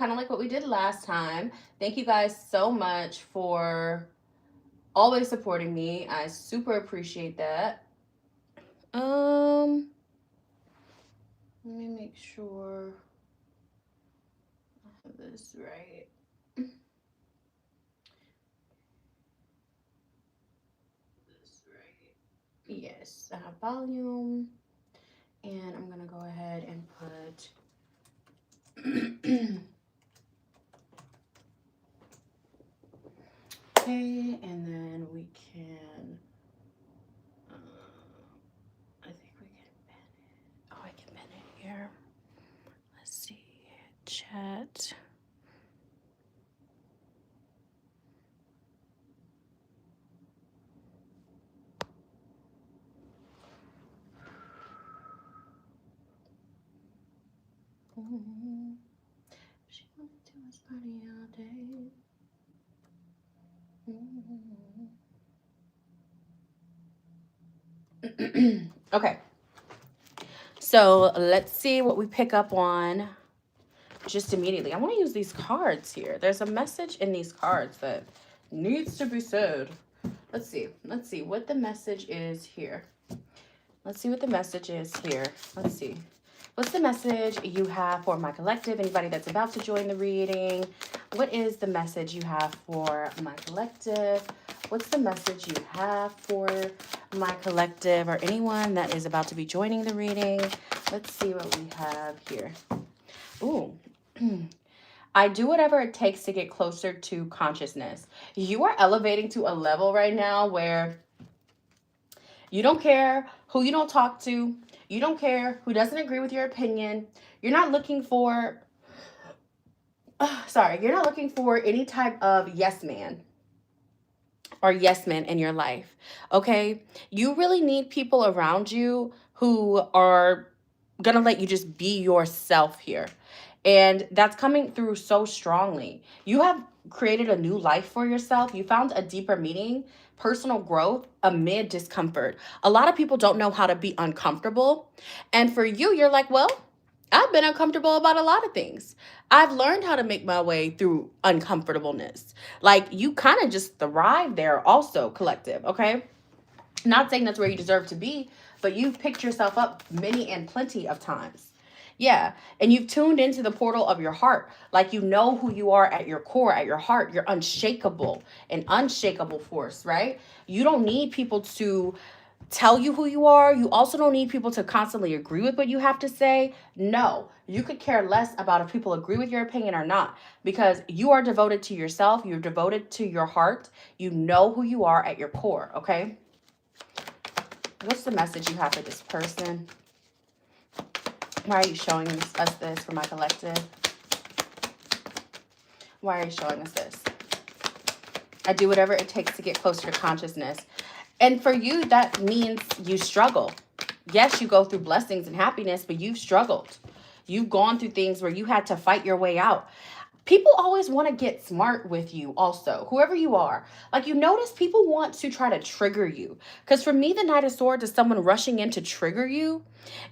kind of like what we did last time. Thank you guys so much for always supporting me. I super appreciate that. Let me make sure I have this right. This right. Yes, I have volume, and I'm gonna go ahead and put. Okay, and then we can. I think we can pin it. Oh, I can pin it here. Let's see. Chat. She wanted to us party all day. Okay. So let's see what we pick up on just immediately. I want to use these cards here. There's a message in these cards that needs to be said. Let's see. Let's see what the message is here. Let's see what the message is here. Let's see. What's the message you have for my collective? Anybody that's about to join the reading, what is the message you have for my collective? What's the message you have for my collective or anyone that is about to be joining the reading? Let's see what we have here. Ooh. I do whatever it takes to get closer to consciousness. You are elevating to a level right now where you don't care who you don't talk to. You don't care who doesn't agree with your opinion. You're not looking for, you're not looking for any type of yes man or yes man in your life. Okay? You really need people around you who are going to let you just be yourself here. And that's coming through so strongly. You have created a new life for yourself. You found a deeper meaning, personal growth amid discomfort. A lot of people don't know how to be uncomfortable. And for you, you're like, well, I've been uncomfortable about a lot of things. I've learned how to make my way through uncomfortableness. Like you kind of just thrive there also, collective, okay? Not saying that's where you deserve to be, but you've picked yourself up many and plenty of times. Yeah. And you've tuned into the portal of your heart. Like you know who you are at your core, at your heart. You're unshakable, an unshakable force, right? You don't need people to tell you who you are. You also don't need people to constantly agree with what you have to say. No, you could care less about if people agree with your opinion or not because you are devoted to yourself. You're devoted to your heart. You know who you are at your core, okay? What's the message you have for this person? Why are you showing us this for my collective? Why are you showing us this? I do whatever it takes to get closer to consciousness. And for you, that means you struggle. Yes, you go through blessings and happiness, but you've struggled. You've gone through things where you had to fight your way out. People always want to get smart with you also, whoever you are. Like you notice people want to try to trigger you. Because for me, the Knight of Swords is someone rushing in to trigger you.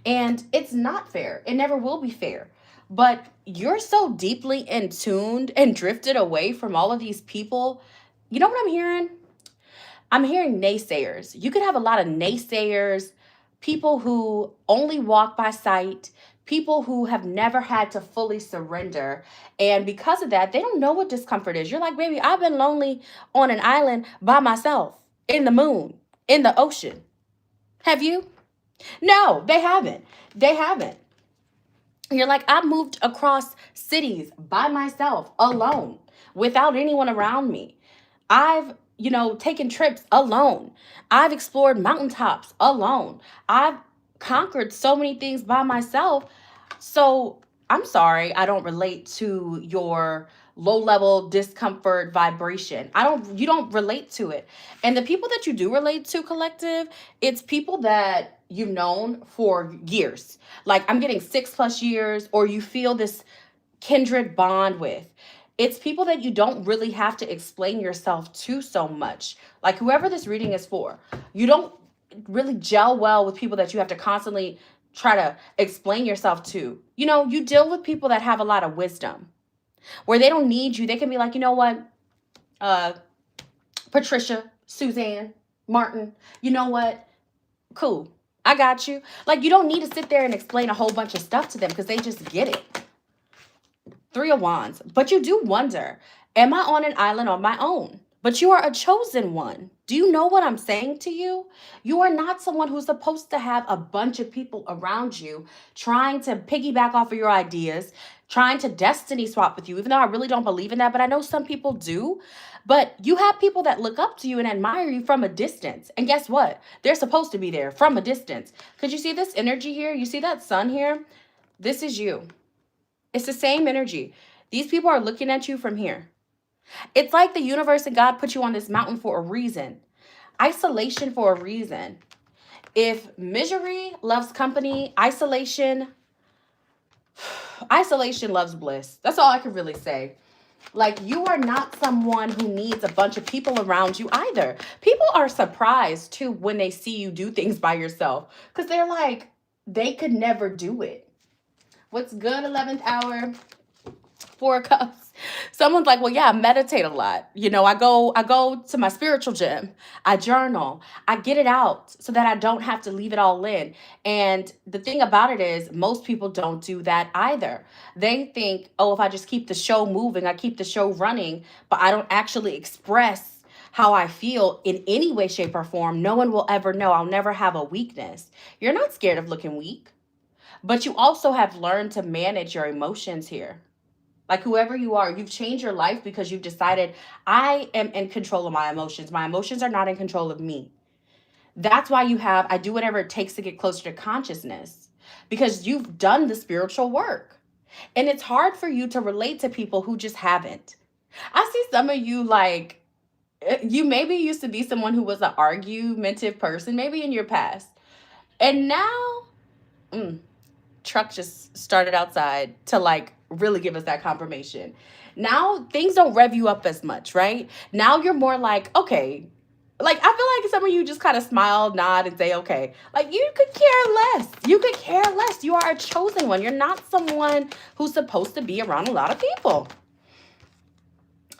And it's not fair. It never will be fair. But you're so deeply in tuned and drifted away from all of these people. You know what I'm hearing? I'm hearing naysayers. You could have a lot of naysayers, people who only walk by sight, people who have never had to fully surrender. And because of that, they don't know what discomfort is. You're like, baby, I've been lonely on an island by myself, in the moon, in the ocean. Have you? No, they haven't. They haven't. You're like, I've moved across cities by myself, alone, without anyone around me. I've, taken trips alone. I've explored mountaintops alone. I've conquered so many things by myself. So I'm sorry, I don't relate to your low level discomfort vibration. You don't relate to it. And the people that you do relate to, collective, it's people that you've known for years. Like I'm getting 6+ years, or you feel this kindred bond with. It's people that you don't really have to explain yourself to so much. Like whoever this reading is for, you don't really gel well with people that you have to constantly try to explain yourself to. You deal with people that have a lot of wisdom. where they don't need you. They can be like, you know what, Patricia, Suzanne, Martin, you know what? Cool. I got you. Like, you don't need to sit there and explain a whole bunch of stuff to them because they just get it. Three of Wands. But you do wonder, am I on an island on my own? But you are a chosen one. Do you know what I'm saying to you? You are not someone who's supposed to have a bunch of people around you trying to piggyback off of your ideas, trying to destiny swap with you, even though I really don't believe in that, but I know some people do. But you have people that look up to you and admire you from a distance. And guess what? They're supposed to be there from a distance. Because you see this energy here? You see that sun here? This is you. It's the same energy. These people are looking at you from here. It's like the universe and God put you on this mountain for a reason. Isolation for a reason. If misery loves company, isolation loves bliss. That's all I can really say. Like, you are not someone who needs a bunch of people around you either. People are surprised too when they see you do things by yourself because they're like, they could never do it. What's good, 11th hour? 4 of Cups. Someone's like, well, yeah, I meditate a lot. You know, I go to my spiritual gym. I journal. I get it out so that I don't have to leave it all in. And the thing about it is most people don't do that either. They think, oh, if I just keep the show moving, I keep the show running, but I don't actually express how I feel in any way, shape, or form, no one will ever know. I'll never have a weakness. You're not scared of looking weak, but you also have learned to manage your emotions here. Like, whoever you are, you've changed your life because you've decided, I am in control of my emotions. My emotions are not in control of me. That's why you have, I do whatever it takes to get closer to consciousness, because you've done the spiritual work. And it's hard for you to relate to people who just haven't. I see some of you like, you maybe used to be someone who was an argumentative person, maybe in your past. And now, truck just started outside to like really give us that confirmation. Now things don't rev you up as much, right? Now you're more like, okay, like I feel like some of you just kind of smile, nod, and say, okay. Like, you could care less. You could care less. You are a chosen one. You're not someone who's supposed to be around a lot of people.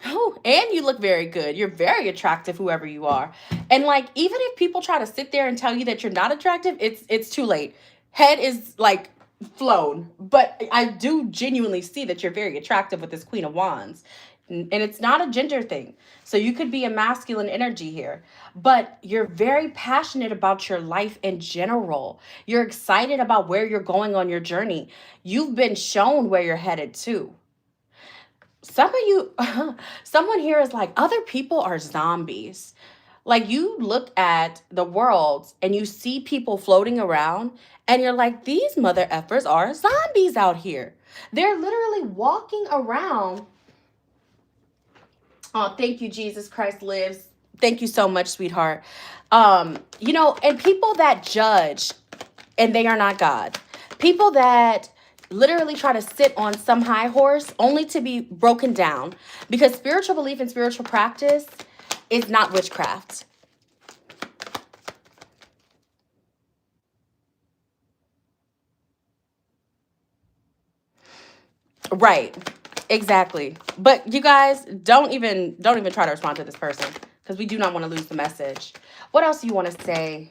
Oh, and you look very good. You're very attractive, whoever you are. And like, even if people try to sit there and tell you that you're not attractive, it's too late. Head is like flown, but I do genuinely see that you're very attractive with this Queen of Wands, and it's not a gender thing. So you could be a masculine energy here, but you're very passionate about your life in general. You're excited about where you're going on your journey. You've been shown where you're headed to. Some of you, someone here is like, other people are zombies. Like, you look at the world and you see people floating around and you're like, these mother effers are zombies out here. They're literally walking around. Oh, thank you, Jesus Christ lives. Thank you so much, sweetheart. You know, and people that judge and they are not God. People that literally try to sit on some high horse only to be broken down, because spiritual belief and spiritual practice is not witchcraft. Right. Exactly. But you guys, don't even try to respond to this person, because we do not want to lose the message. What else do you want to say?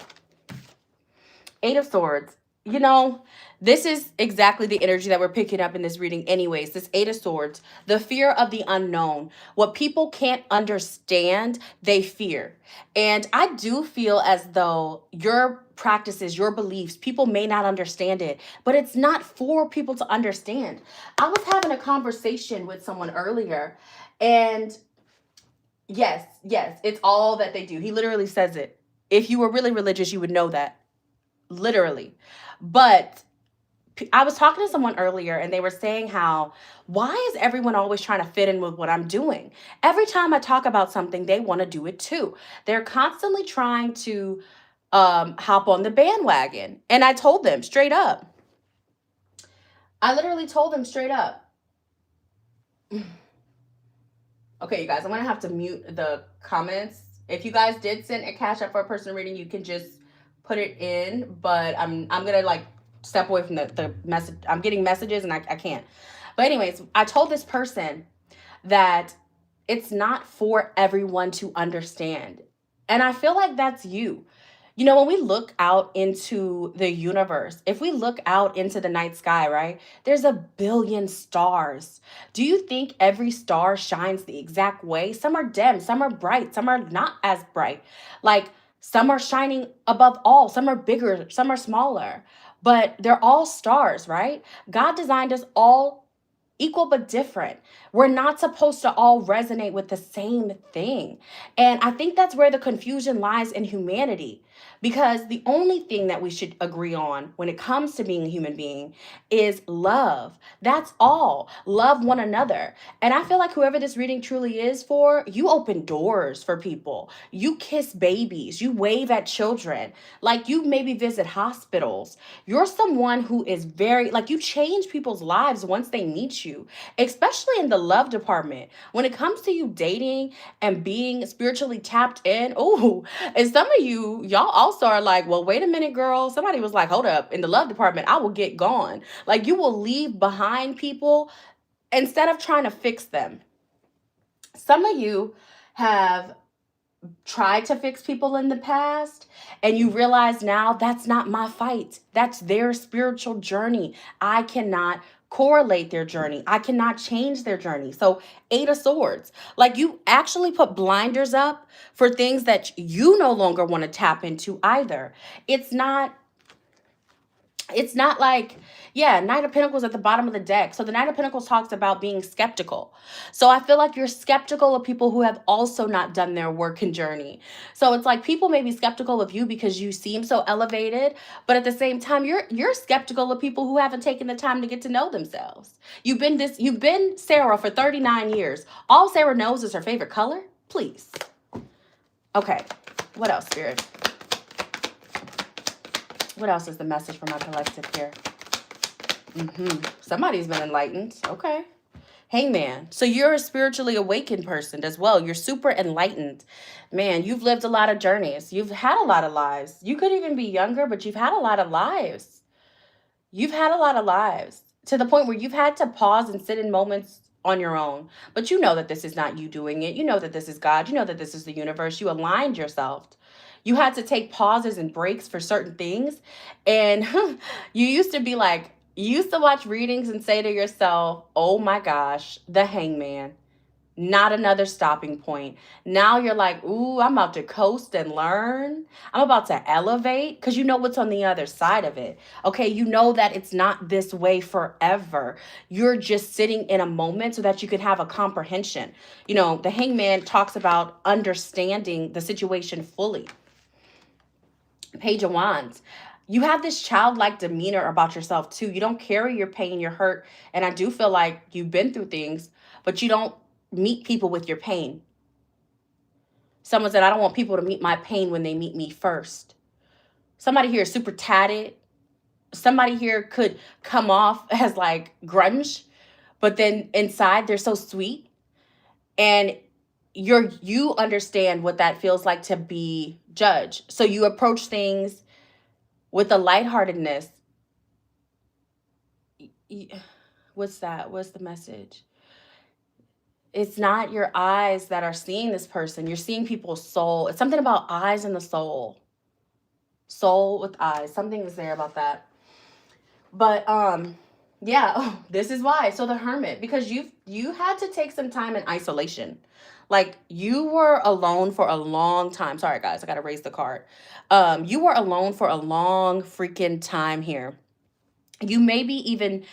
8 of Swords. You know, this is exactly the energy that we're picking up in this reading anyways. This 8 of Swords, the fear of the unknown. What people can't understand, they fear. And I do feel as though your practices, your beliefs, people may not understand it, but it's not for people to understand. I was having a conversation with someone earlier, and yes, it's all that they do. He literally says it. If you were really religious, you would know that. Literally. But I was talking to someone earlier and they were saying how, why is everyone always trying to fit in with what I'm doing? Every time I talk about something, they want to do it too. They're constantly trying to hop on the bandwagon. And I told them straight up. I literally told them straight up. Okay, you guys, I'm going to have to mute the comments. If you guys did send a Cash App for a personal reading, you can just put it in, but I'm gonna like step away from the message. I'm getting messages and I can't. But anyways, I told this person that it's not for everyone to understand. And I feel like that's you. You know, when we look out into the universe, if we look out into the night sky, right, there's a billion stars. Do you think every star shines the exact way? Some are dim, some are bright, some are not as bright. Like, some are shining above all, some are bigger, some are smaller, but they're all stars, right? God designed us all equal but different. We're not supposed to all resonate with the same thing. And I think that's where the confusion lies in humanity. Because the only thing that we should agree on when it comes to being a human being is love. That's all. Love one another. And I feel like whoever this reading truly is for, you open doors for people. You kiss babies. You wave at children. Like, you maybe visit hospitals. You're someone who is very, like, you change people's lives once they meet you, especially in the love department. When it comes to you dating and being spiritually tapped in, oh, and some of you, y'all also are like, well, wait a minute, girl. Somebody was like, hold up, in the love department, I will get gone. Like, you will leave behind people instead of trying to fix them. Some of you have tried to fix people in the past and you realize now that's not my fight. That's their spiritual journey. I cannot correlate their journey. I cannot change their journey. So, Eight of Swords, like, you actually put blinders up for things that you no longer want to tap into either. It's not like, yeah, Knight of Pentacles at the bottom of the deck. So the Knight of Pentacles talks about being skeptical. So I feel like you're skeptical of people who have also not done their work and journey. So it's like people may be skeptical of you because you seem so elevated, but at the same time, you're skeptical of people who haven't taken the time to get to know themselves. You've been Sarah for 39 years. All Sarah knows is her favorite color. Please. Okay. What else, Spirit? What else is the message for my collective here? Somebody's been enlightened. Okay. Hangman. So you're a spiritually awakened person as well. You're super enlightened. Man, you've lived a lot of journeys. You've had a lot of lives. You could even be younger, but you've had a lot of lives. You've had a lot of lives to the point where you've had to pause and sit in moments on your own. But you know that this is not you doing it. You know that this is God. You know that this is the universe. You aligned yourself. You had to take pauses and breaks for certain things. And you used to be like, you used to watch readings and say to yourself, oh my gosh, the Hangman, not another stopping point. Now you're like, ooh, I'm about to coast and learn. I'm about to elevate, because you know what's on the other side of it. Okay, you know that it's not this way forever. You're just sitting in a moment so that you can have a comprehension. You know, the Hangman talks about understanding the situation fully. Page of Wands. You have this childlike demeanor about yourself too. You don't carry your pain, your hurt. And I do feel like you've been through things, but you don't meet people with your pain. Someone said, I don't want people to meet my pain when they meet me first. Somebody here is super tatted. Somebody here could come off as like grunge, but then inside they're so sweet. And you understand what that feels like to be judged. So you approach things with a lightheartedness. What's that? What's the message? It's not your eyes that are seeing this person. You're seeing people's soul. It's something about eyes and the soul. Soul with eyes. Something is there about that. But yeah, this is why. So the Hermit, because you had to take some time in isolation. Like, you were alone for a long time. Sorry, guys, I got to raise the card. You were alone for a long freaking time here. You maybe even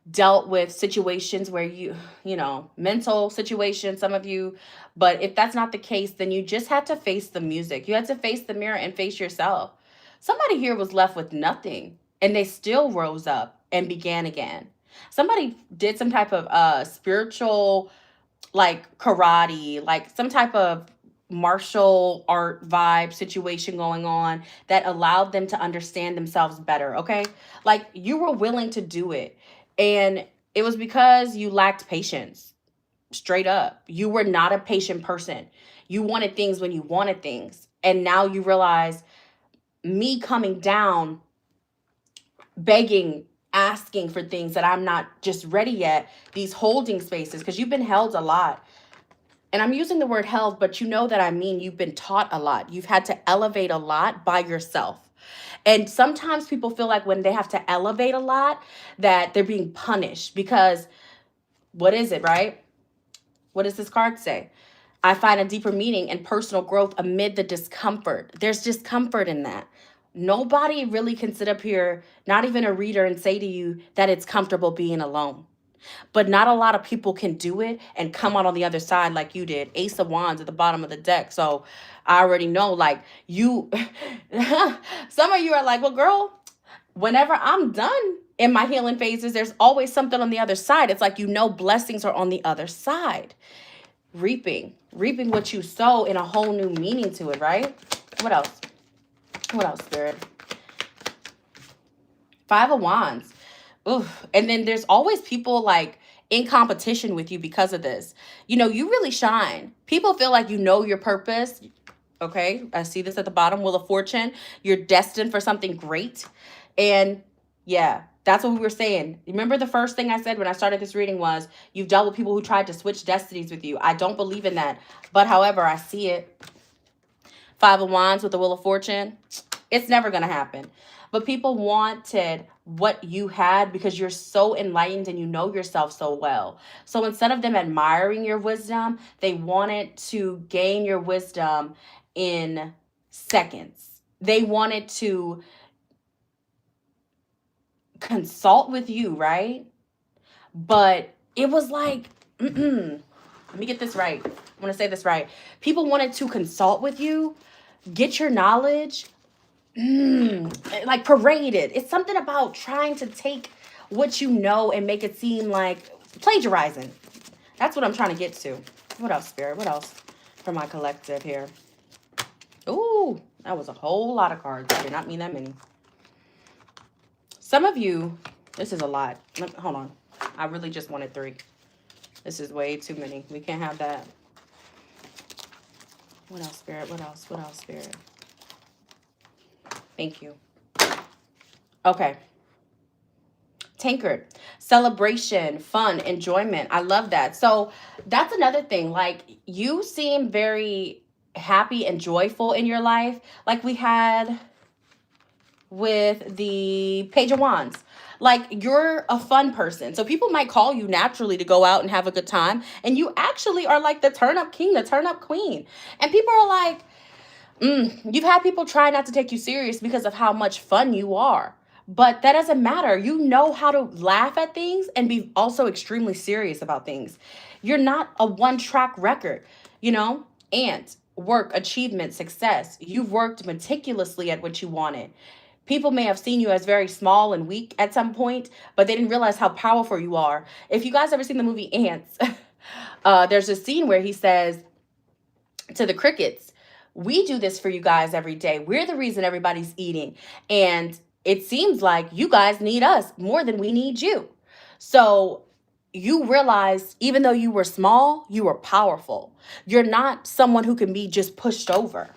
dealt with situations where you know, mental situations, some of you. But if that's not the case, then you just had to face the music. You had to face the mirror and face yourself. Somebody here was left with nothing, and they still rose up and began again. Somebody did some type of spiritual, like karate, like some type of martial art vibe situation going on that allowed them to understand themselves better, okay? Like, you were willing to do it, and it was because you lacked patience. Straight up. You were not a patient person. You wanted things when you wanted things, and now you realize me coming down begging asking for things that I'm not just ready yet. These holding spaces, because you've been held a lot. And I'm using the word held, but you know that I mean you've been taught a lot. You've had to elevate a lot by yourself. And sometimes people feel like when they have to elevate a lot, that they're being punished because what is it, right? What does this card say? I find a deeper meaning and personal growth amid the discomfort. There's discomfort in that. Nobody really can sit up here, not even a reader, and say to you that it's comfortable being alone. But not a lot of people can do it and come out on the other side like you did. Ace of Wands at the bottom of the deck. So I already know, like, you, some of you are like, well, girl, whenever I'm done in my healing phases, there's always something on the other side. It's like, you know, blessings are on the other side. Reaping what you sow in a whole new meaning to it, right? What else? What else, Spirit? Five of Wands. Ooh. And then there's always people like in competition with you because of this. You know, you really shine. People feel like you know your purpose. Okay, I see this at the bottom, Wheel of Fortune. You're destined for something great. And yeah, that's what we were saying. Remember the first thing I said when I started this reading was, you've dealt with people who tried to switch destinies with you. I don't believe in that. But however, I see it. Five of Wands with the Wheel of Fortune. It's never going to happen. But people wanted what you had because you're so enlightened and you know yourself so well. So instead of them admiring your wisdom, they wanted to gain your wisdom in seconds. They wanted to consult with you, right? But it was like, let me get this right. I want to say this right. People wanted to consult with you, get your knowledge, like paraded. It's something about trying to take what you know and make it seem like plagiarizing. That's what I'm trying to get to. What else, Spirit? What else for my collective here? Ooh, that was a whole lot of cards. I did not mean that many. Some of you, this is a lot. Hold on. I really just wanted 3. This is way too many. We can't have that. What else, Spirit? What else? What else, Spirit? Thank you. Okay. Tankard. Celebration, fun, enjoyment. I love that. So that's another thing. Like, you seem very happy and joyful in your life. Like we had with the Page of Wands. Like, you're a fun person. So people might call you naturally to go out and have a good time. And you actually are like the turn-up king, the turn-up queen. And people are like, you've had people try not to take you serious because of how much fun you are. But that doesn't matter. You know how to laugh at things and be also extremely serious about things. You're not a one-track record, you know? And work, achievement, success. You've worked meticulously at what you wanted. People may have seen you as very small and weak at some point, but they didn't realize how powerful you are. If you guys ever seen the movie Ants, there's a scene where he says to the crickets, we do this for you guys every day. We're the reason everybody's eating. And it seems like you guys need us more than we need you. So you realize, even though you were small, you were powerful. You're not someone who can be just pushed over.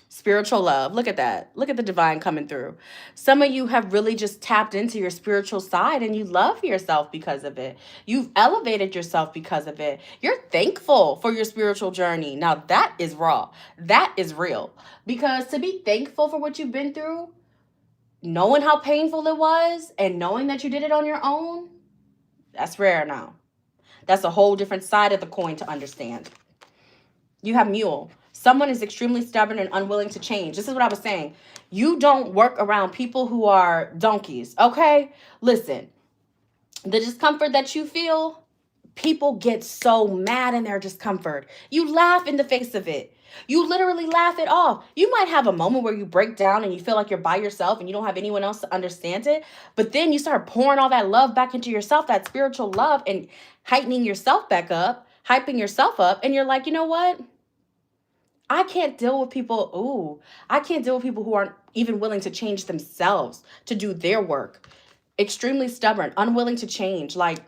Spiritual love. Look at that. Look at the divine coming through. Some of you have really just tapped into your spiritual side and you love yourself because of it. You've elevated yourself because of it. You're thankful for your spiritual journey. Now that is raw. That is real. Because to be thankful for what you've been through, knowing how painful it was and knowing that you did it on your own, that's rare now. That's a whole different side of the coin to understand. You have Mule. Someone is extremely stubborn and unwilling to change. This is what I was saying. You don't work around people who are donkeys, okay? Listen, the discomfort that you feel, people get so mad in their discomfort. You laugh in the face of it. You literally laugh it off. You might have a moment where you break down and you feel like you're by yourself and you don't have anyone else to understand it. But then you start pouring all that love back into yourself, that spiritual love, and heightening yourself back up, hyping yourself up. And you're like, you know what? I can't deal with people. I can't deal with people who aren't even willing to change themselves to do their work. Extremely stubborn, unwilling to change. Like,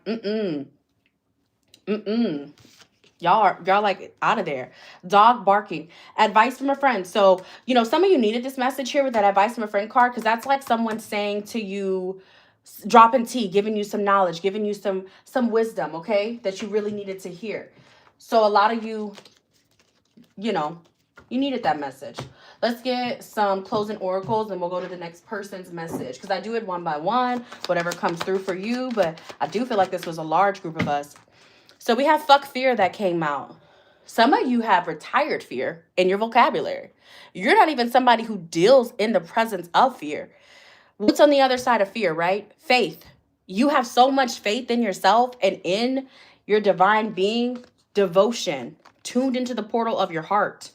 Y'all like out of there. Dog barking. Advice from a friend. So, some of you needed this message here with that advice from a friend card, because that's like someone saying to you, dropping tea, giving you some knowledge, giving you some wisdom, okay, that you really needed to hear. So a lot of you, you needed that message. Let's get some closing oracles and we'll go to the next person's message, because I do it one by one, whatever comes through for you, but I do feel like this was a large group of us. So we have fuck fear that came out. Some of you have retired fear in your vocabulary. You're not even somebody who deals in the presence of fear. What's on the other side of fear, right? Faith. You have so much faith in yourself and in your divine being, devotion, tuned into the portal of your heart.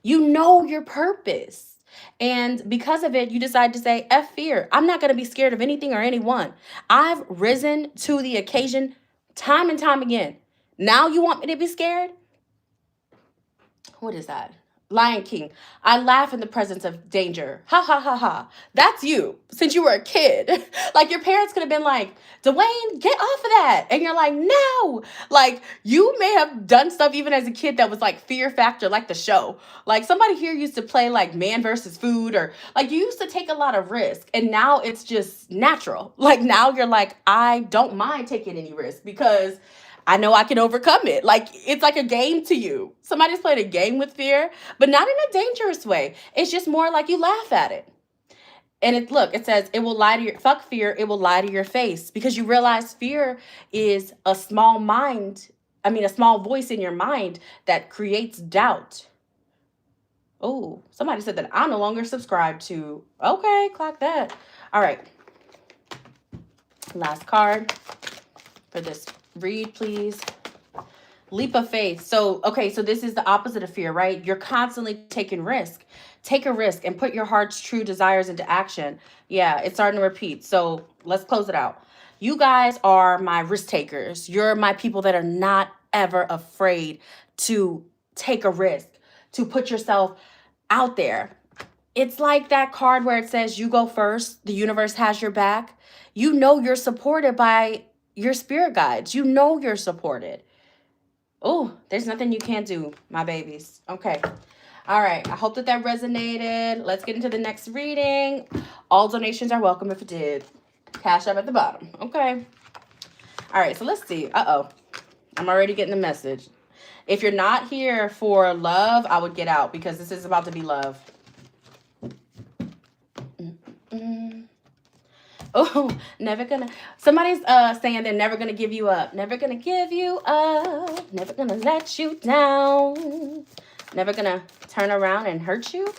You know your purpose. And because of it, you decide to say, F fear. I'm not going to be scared of anything or anyone. I've risen to the occasion time and time again. Now you want me to be scared? What is that? Lion King. I laugh in the presence of danger. Ha ha ha ha. That's you since you were a kid. Like your parents could have been like, Dwayne, get off of that. And you're like, no. Like you may have done stuff even as a kid that was like Fear Factor, like the show. Like somebody here used to play like Man versus Food, or like you used to take a lot of risk. And now it's just natural. Like now you're like, I don't mind taking any risk because I know I can overcome it. Like it's like a game to you. Somebody's played a game with fear, but not in a dangerous way. It's just more like you laugh at it. And it says it will lie to your fuck fear, it will lie to your face, because you realize fear is a small voice in your mind that creates doubt. Oh, somebody said that I no longer subscribe to. Okay, clock that. All right. Last card for this read, please. Leap of faith. So this is the opposite of fear, right? You're constantly taking risk. Take a risk and put your heart's true desires into action. Yeah, it's starting to repeat. So let's close it out. You guys are my risk takers. You're my people that are not ever afraid to take a risk, to put yourself out there. It's like that card where it says you go first, the universe has your back. You know you're supported by your spirit guides. You know you're supported. Oh, there's nothing you can't do, my babies. Okay. All right. I hope that resonated. Let's get into the next reading. All donations are welcome if it did. Cash up at the bottom. Okay. All right. So let's see. Uh-oh. I'm already getting the message. If you're not here for love, I would get out, because this is about to be love. Oh, never gonna. Somebody's saying they're never gonna give you up. Never gonna give you up. Never gonna let you down. Never gonna turn around and hurt you.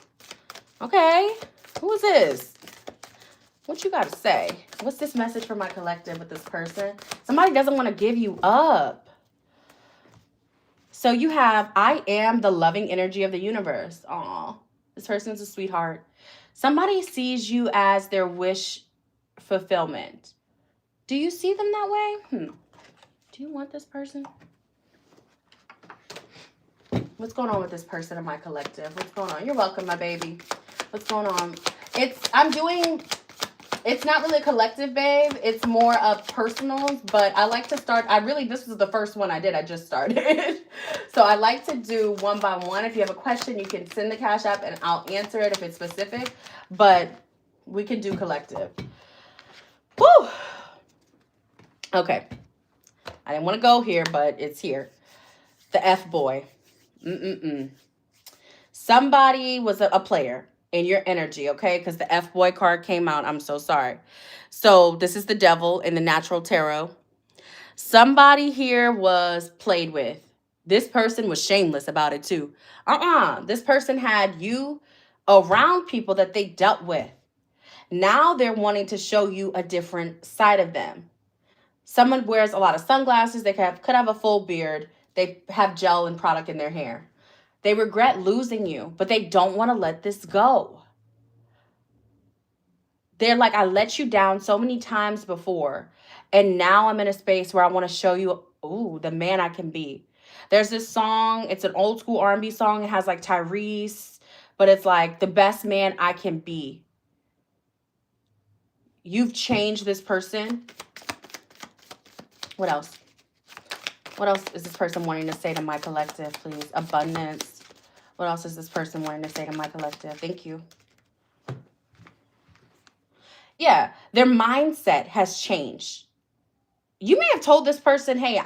Okay, who is this? What you got to say? What's this message for my collective with this person? Somebody doesn't want to give you up. So you have, I am the loving energy of the universe. Aw, this person's a sweetheart. Somebody sees you as their wish fulfillment. Do you see them that way? Do you want this person? What's going on with this person in my collective? What's going on? You're welcome, my baby. What's going on? It's not really a collective, babe. It's more of personals, but I like to start. This was the first one I did. I just started. So I like to do one by one. If you have a question, you can send the Cash App and I'll answer it if it's specific, but we can do collective. Woo! Okay. I didn't want to go here, but it's here. The F-boy. Somebody was a player in your energy, okay? Because the F-boy card came out. I'm so sorry. So this is the devil in the natural tarot. Somebody here was played with. This person was shameless about it too. This person had you around people that they dealt with. Now they're wanting to show you a different side of them. Someone wears a lot of sunglasses. They could have a full beard. They have gel and product in their hair. They regret losing you, but they don't want to let this go. They're like, I let you down so many times before, and now I'm in a space where I want to show you, the man I can be. There's this song. It's an old school R&B song. It has like Tyrese, but it's like the best man I can be. You've changed this person. What else? What else is this person wanting to say to my collective, please? Abundance. What else is this person wanting to say to my collective? Thank you. Yeah, their mindset has changed. You may have told this person, hey,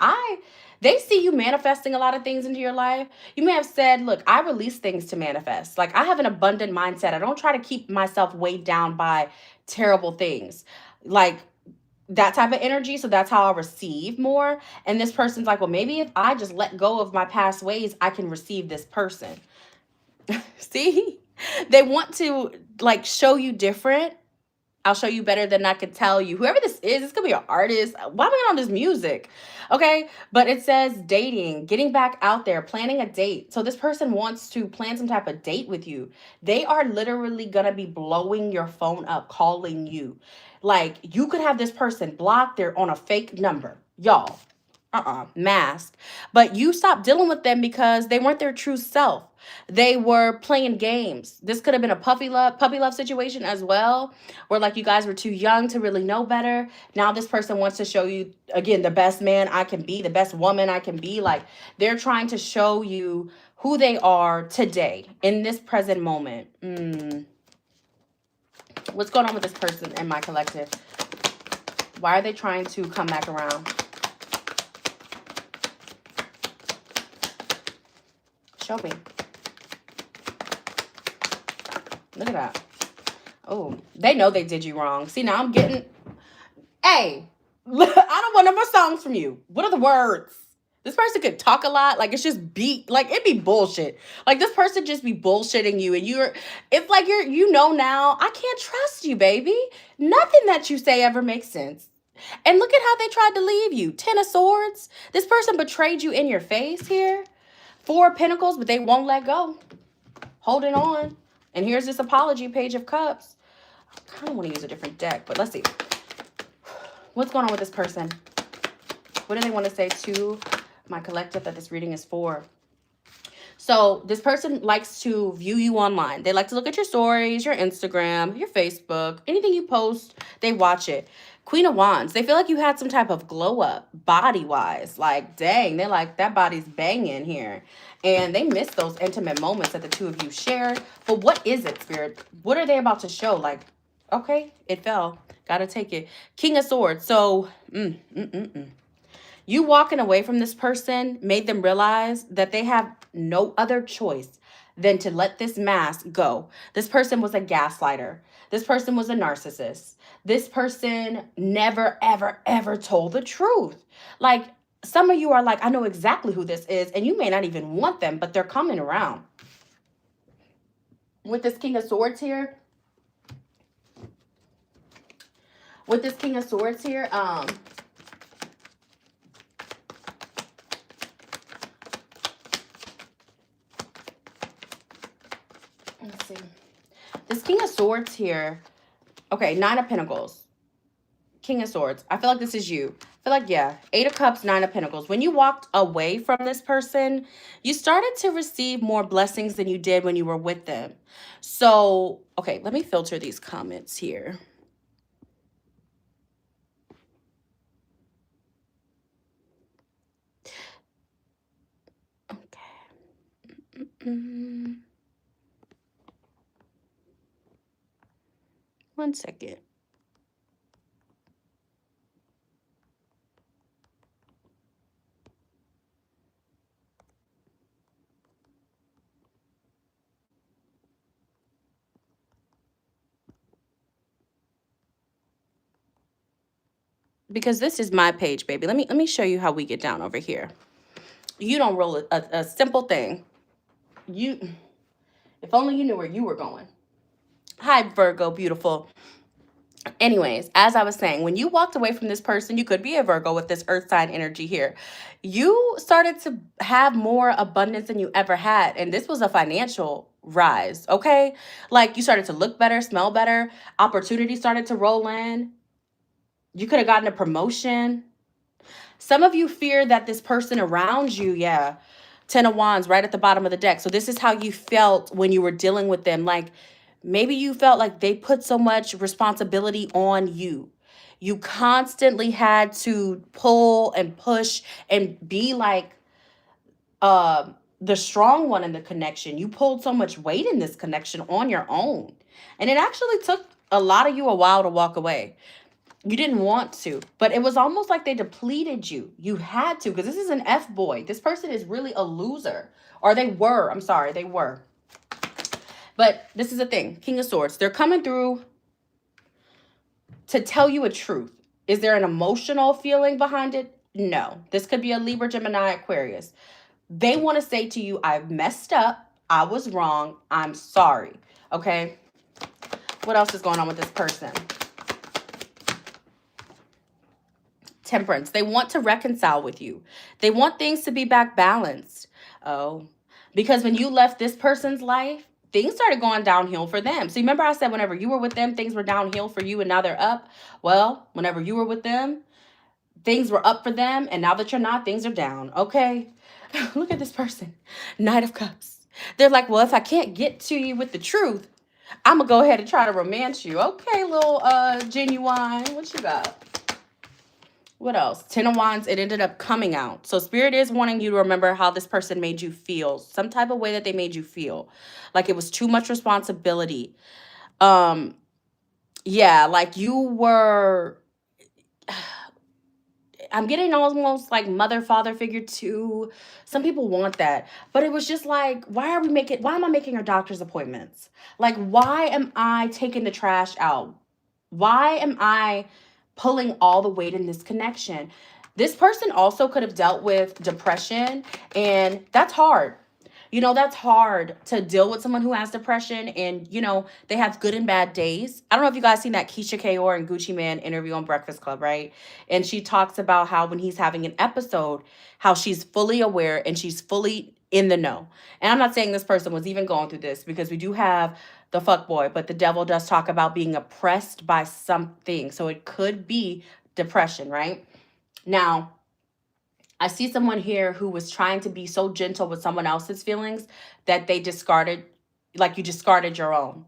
they see you manifesting a lot of things into your life. You may have said, look, I release things to manifest. Like, I have an abundant mindset. I don't try to keep myself weighed down by terrible things. Like, that type of energy. So that's how I receive more. And this person's like, well, maybe if I just let go of my past ways, I can receive this person. See, they want to like show you different. I'll show you better than I could tell you. Whoever this is, this could be an artist. Why am I on this music? Okay. But it says dating, getting back out there, planning a date. So this person wants to plan some type of date with you. They are literally going to be blowing your phone up, calling you. Like, you could have this person blocked. They're on a fake number. Y'all, mask. But you stopped dealing with them because they weren't their true self. They were playing games. This could have been a puppy love situation as well, where like you guys were too young to really know better. Now this person wants to show you again the best man I can be, the best woman I can be. Like, they're trying to show you who they are today in this present moment. What's going on with this person in my collective? Why are they trying to come back around? Show me. Look at that. Oh, they know they did you wrong. See, now I'm getting... Hey, I don't want no more songs from you. What are the words? This person could talk a lot. Like, it's just like, it'd be bullshit. Like, this person just be bullshitting you. And it's like you know now, I can't trust you, baby. Nothing that you say ever makes sense. And look at how they tried to leave you. 10 of Swords. This person betrayed you in your face here. 4 of Pentacles, but they won't let go. Holding on. And here's this apology, Page of Cups. I kind of want to use a different deck, but let's see. What's going on with this person? What do they want to say to my collective that this reading is for? So this person likes to view you online. They like to look at your stories, your Instagram, your Facebook, anything you post, they watch it. Queen of Wands, they feel like you had some type of glow up body-wise. Like, dang, they're like, that body's banging here. And they miss those intimate moments that the two of you shared. But what is it, Spirit? What are they about to show? Like, okay, it fell. Gotta take it. King of Swords. So, you walking away from this person made them realize that they have no other choice than to let this mask go. This person was a gaslighter. This person was a narcissist. This person never, ever, ever told the truth. Like, some of you are like, I know exactly who this is, and you may not even want them, but they're coming around. With this King of Swords here, let's see. This King of Swords here, okay, 9 of Pentacles. King of Swords. I feel like this is you. I feel like, yeah, 8 of Cups, 9 of Pentacles. When you walked away from this person, you started to receive more blessings than you did when you were with them. So, okay, let me filter these comments here. Okay. One second. Because this is my page, baby. Let me show you how we get down over here. You don't roll a simple thing. If only you knew where you were going. Hi, Virgo, beautiful. Anyways, as I was saying, when you walked away from this person, you could be a Virgo with this earth sign energy here. You started to have more abundance than you ever had. And this was a financial rise, okay? Like, you started to look better, smell better. Opportunity started to roll in. You could have gotten a promotion. Some of you fear that this person around you, yeah, 10 of Wands right at the bottom of the deck. So this is how you felt when you were dealing with them. Like, maybe you felt like they put so much responsibility on you. You constantly had to pull and push and be like uh, the strong one in the connection. You pulled so much weight in this connection on your own. And it actually took a lot of you a while to walk away. You didn't want to, but it was almost like they depleted you. You had to, because this is an F boy. This person is really a loser. Or they were. I'm sorry, they were. But this is the thing. King of Swords. They're coming through to tell you a truth. Is there an emotional feeling behind it? No. This could be a Libra, Gemini, Aquarius. They want to say to you, I've messed up. I was wrong. I'm sorry. Okay? What else is going on with this person? Temperance. They want to reconcile with you. They want things to be back balanced. Oh, because when you left this person's life, things started going downhill for them. So remember I said whenever you were with them, things were downhill for you and now they're up? Well, whenever you were with them, things were up for them. And now that you're not, things are down. Okay? Look at this person. Knight of Cups. They're like, well, if I can't get to you with the truth, I'm going to go ahead and try to romance you. Okay, little Genuine. What you got? What else? Ten of Wands, it ended up coming out. So Spirit is wanting you to remember how this person made you feel. Some type of way that they made you feel. Like it was too much responsibility. Yeah, like you were... I'm getting almost like mother, father figure too. Some people want that. But it was just like, why am I making our doctor's appointments? Like, why am I taking the trash out? Why am I pulling all the weight in this connection? This person also could have dealt with depression, and that's hard. You know, that's hard to deal with someone who has depression, and, you know, they have good and bad days. I don't know if you guys seen that Keisha Kaur and Gucci Man interview on Breakfast Club, right? And she talks about how when he's having an episode, how she's fully aware and she's fully in the know. And I'm not saying this person was even going through this, because we do have the fuck boy, but the devil does talk about being oppressed by something. So it could be depression, right? Now, I see someone here who was trying to be so gentle with someone else's feelings that they discarded, like you discarded your own.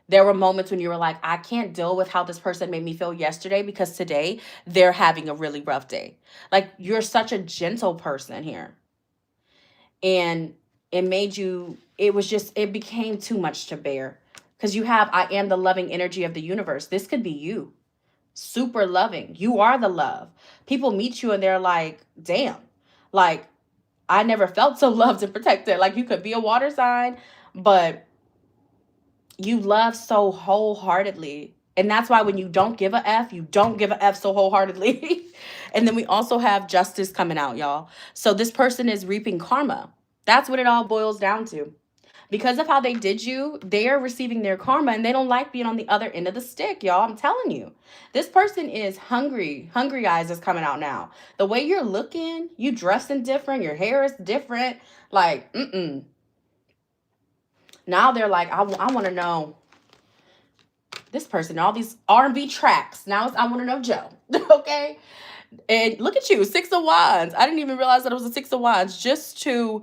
There were moments when you were like, I can't deal with how this person made me feel yesterday because today they're having a really rough day. Like, you're such a gentle person here. And it became too much to bear. Because you have, I am the loving energy of the universe. This could be you. Super loving. You are the love. People meet you and they're like, damn, like, I never felt so loved and protected. Like, you could be a water sign, but you love so wholeheartedly. And that's why when you don't give a F, you don't give a F so wholeheartedly. And then we also have Justice coming out, y'all. So this person is reaping karma. That's what it all boils down to. Because of how they did you, they are receiving their karma, and they don't like being on the other end of the stick, y'all. I'm telling you. This person is hungry. Hungry eyes is coming out now. The way you're looking, you dressing different, your hair is different. Like, Now they're like, I want to know this person, all these R&B tracks. Now I want to know Joe. Okay? And look at you, Six of Wands. I didn't even realize that it was a Six of Wands. Just to...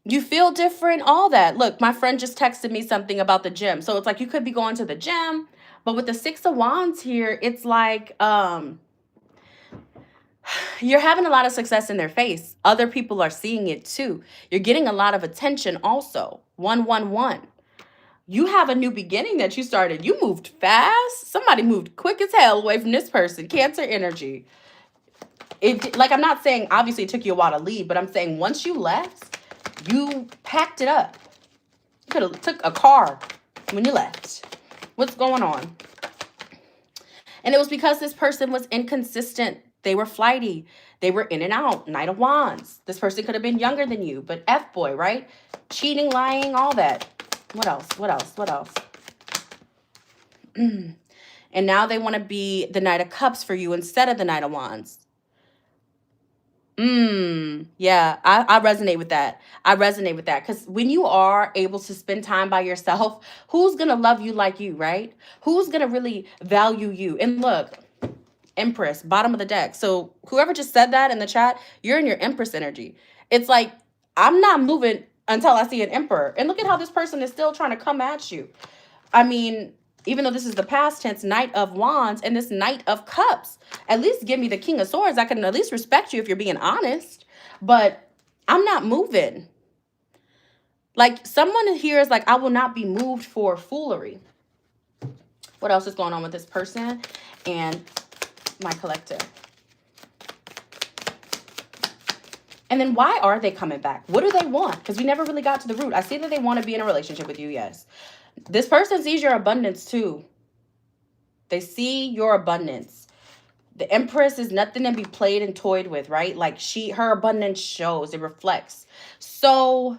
You feel different, all that. Look, my friend just texted me something about the gym. So it's like you could be going to the gym, but with the Six of Wands here, it's like you're having a lot of success in their face. Other people are seeing it too. You're getting a lot of attention also. 111. You have a new beginning that you started. You moved fast. Somebody moved quick as hell away from this person. Cancer energy. Like, I'm not saying obviously it took you a while to leave, but I'm saying once you left, you packed it up. You could have took a car when you left. What's going on? And it was because this person was inconsistent. They were flighty. They were in and out. Knight of Wands. This person could have been younger than you, but F-boy, right? Cheating, lying, all that. What else? What else? What else? And now they want to be the Knight of Cups for you instead of the Knight of Wands. Yeah, I resonate with that. I resonate with that. Because when you are able to spend time by yourself, who's going to love you like you, right? Who's going to really value you? And look, Empress, bottom of the deck. So whoever just said that in the chat, you're in your Empress energy. It's like, I'm not moving until I see an Emperor. And look at how this person is still trying to come at you. I mean, even though this is the past tense, Knight of Wands and this Knight of Cups. At least give me the King of Swords. I can at least respect you if you're being honest. But I'm not moving. Like, someone here is like, I will not be moved for foolery. What else is going on with this person and my collective? And then why are they coming back? What do they want? Because we never really got to the root. I see that they want to be in a relationship with you, yes. This person sees your abundance too. They see your abundance. The Empress is nothing to be played and toyed with, right? Like, her abundance shows, it reflects. So,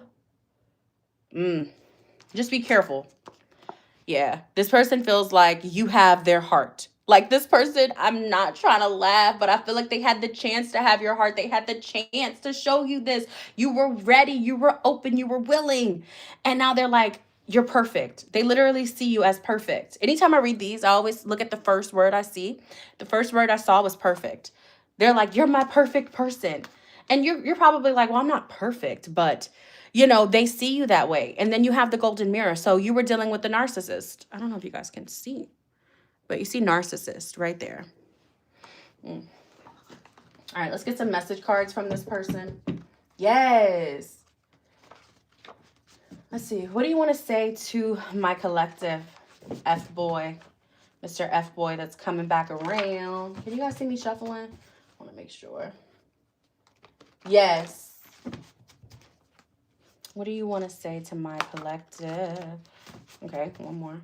just be careful. Yeah, this person feels like you have their heart. Like, this person, I'm not trying to laugh, but I feel like they had the chance to have your heart. They had the chance to show you this. You were ready. You were open. You were willing. And now they're like, you're perfect. They literally see you as perfect. Anytime I read these, I always look at the first word I see. The first word I saw was perfect. They're like, you're my perfect person. And you're probably like, well, I'm not perfect, but you know, they see you that way. And then you have the golden mirror. So you were dealing with the narcissist. I don't know if you guys can see, but you see narcissist right there. All right, let's get some message cards from this person. Yes. Let's see. What do you want to say to my collective, F-boy? Mr. F-boy that's coming back around. Can you guys see me shuffling? I want to make sure. Yes. What do you want to say to my collective? Okay, one more.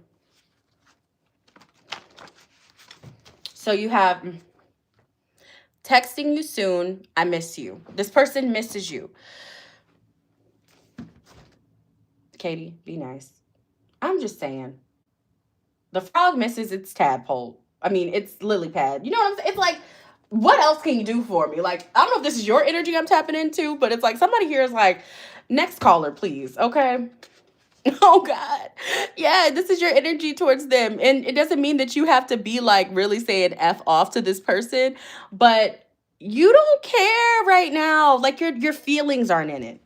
So you have texting you soon. I miss you. This person misses you. Katie, be nice. I'm just saying. The frog misses its tadpole. I mean, it's lily pad. You know what I'm saying? It's like, what else can you do for me? Like, I don't know if this is your energy I'm tapping into, but it's like somebody here is like, next caller, please. Okay. Oh, God. Yeah, this is your energy towards them. And it doesn't mean that you have to be like really saying F off to this person, but you don't care right now. Like, your feelings aren't in it.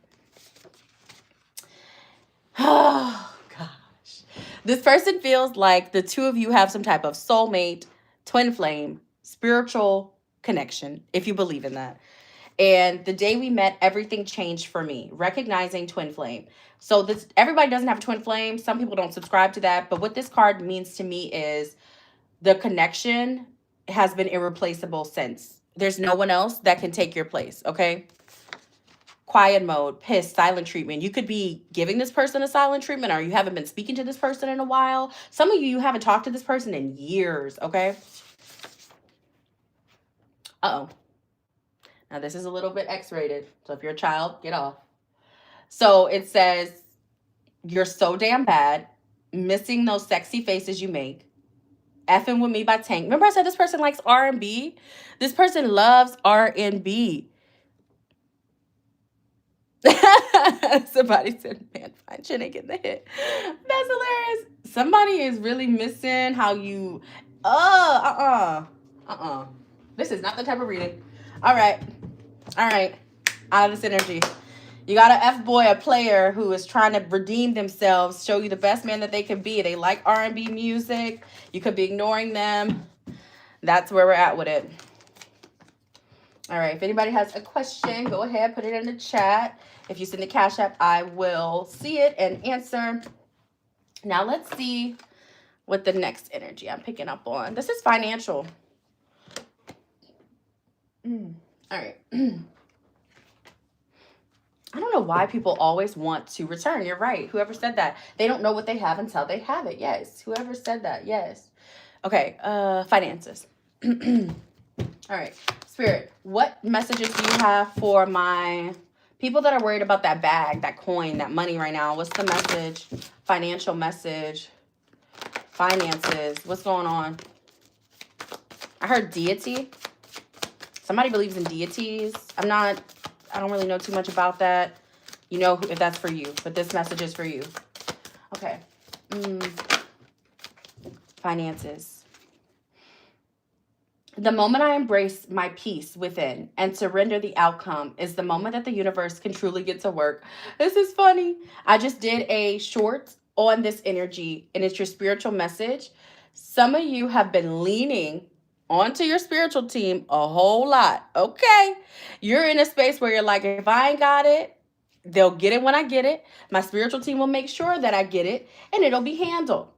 Oh, gosh. This person feels like the two of you have some type of soulmate, twin flame, spiritual connection, if you believe in that. And the day we met, everything changed for me. Recognizing twin flame. So this, everybody doesn't have a twin flame. Some people don't subscribe to that. But what this card means to me is the connection has been irreplaceable since. There's no one else that can take your place, okay? Quiet mode, pissed, silent treatment. You could be giving this person a silent treatment, or you haven't been speaking to this person in a while. Some of you haven't talked to this person in years, okay? Uh-oh. Now, this is a little bit X-rated, so if you're a child, get off. So it says, you're so damn bad, missing those sexy faces you make, effing with me by Tank. Remember I said this person likes R&B? This person loves R&B. Somebody said, man, fine, shouldn't get the hit. That's hilarious. Somebody is really missing how you, This is not the type of reading. All right. Out of this energy. You got an F-boy, a player who is trying to redeem themselves, show you the best man that they can be. They like R&B music. You could be ignoring them. That's where we're at with it. All right. If anybody has a question, go ahead, put it in the chat. If you send the Cash App, I will see it and answer. Now let's see what the next energy I'm picking up on. This is financial. All right. I don't know why people always want to return. You're right. Whoever said that. They don't know what they have until they have it. Yes. Whoever said that. Yes. Okay. Finances. All right. Spirit, what messages do you have for my people that are worried about that bag, that coin, that money right now? What's the message? Financial message. Finances. What's going on? I heard deity. Somebody believes in deities. I don't really know too much about that. You know if that's for you, but this message is for you. Okay. Finances. The moment I embrace my peace within and surrender the outcome is the moment that the universe can truly get to work. This is funny. I just did a short on this energy, and it's your spiritual message. Some of you have been leaning onto your spiritual team a whole lot. Okay. You're in a space where you're like, if I ain't got it, they'll get it when I get it. My spiritual team will make sure that I get it, and it'll be handled.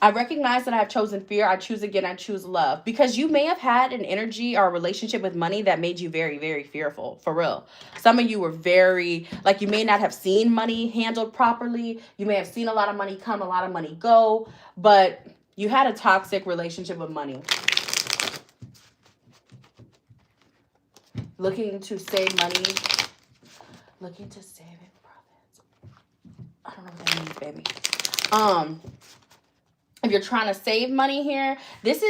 I recognize that I have chosen fear. I choose again. I choose love. Because you may have had an energy or a relationship with money that made you very, very fearful. For real. Some of you were very, like, you may not have seen money handled properly. You may have seen a lot of money come, a lot of money go. But you had a toxic relationship with money. Looking to save money. Looking to save it, profits. I don't know what that means, baby. If you're trying to save money here, this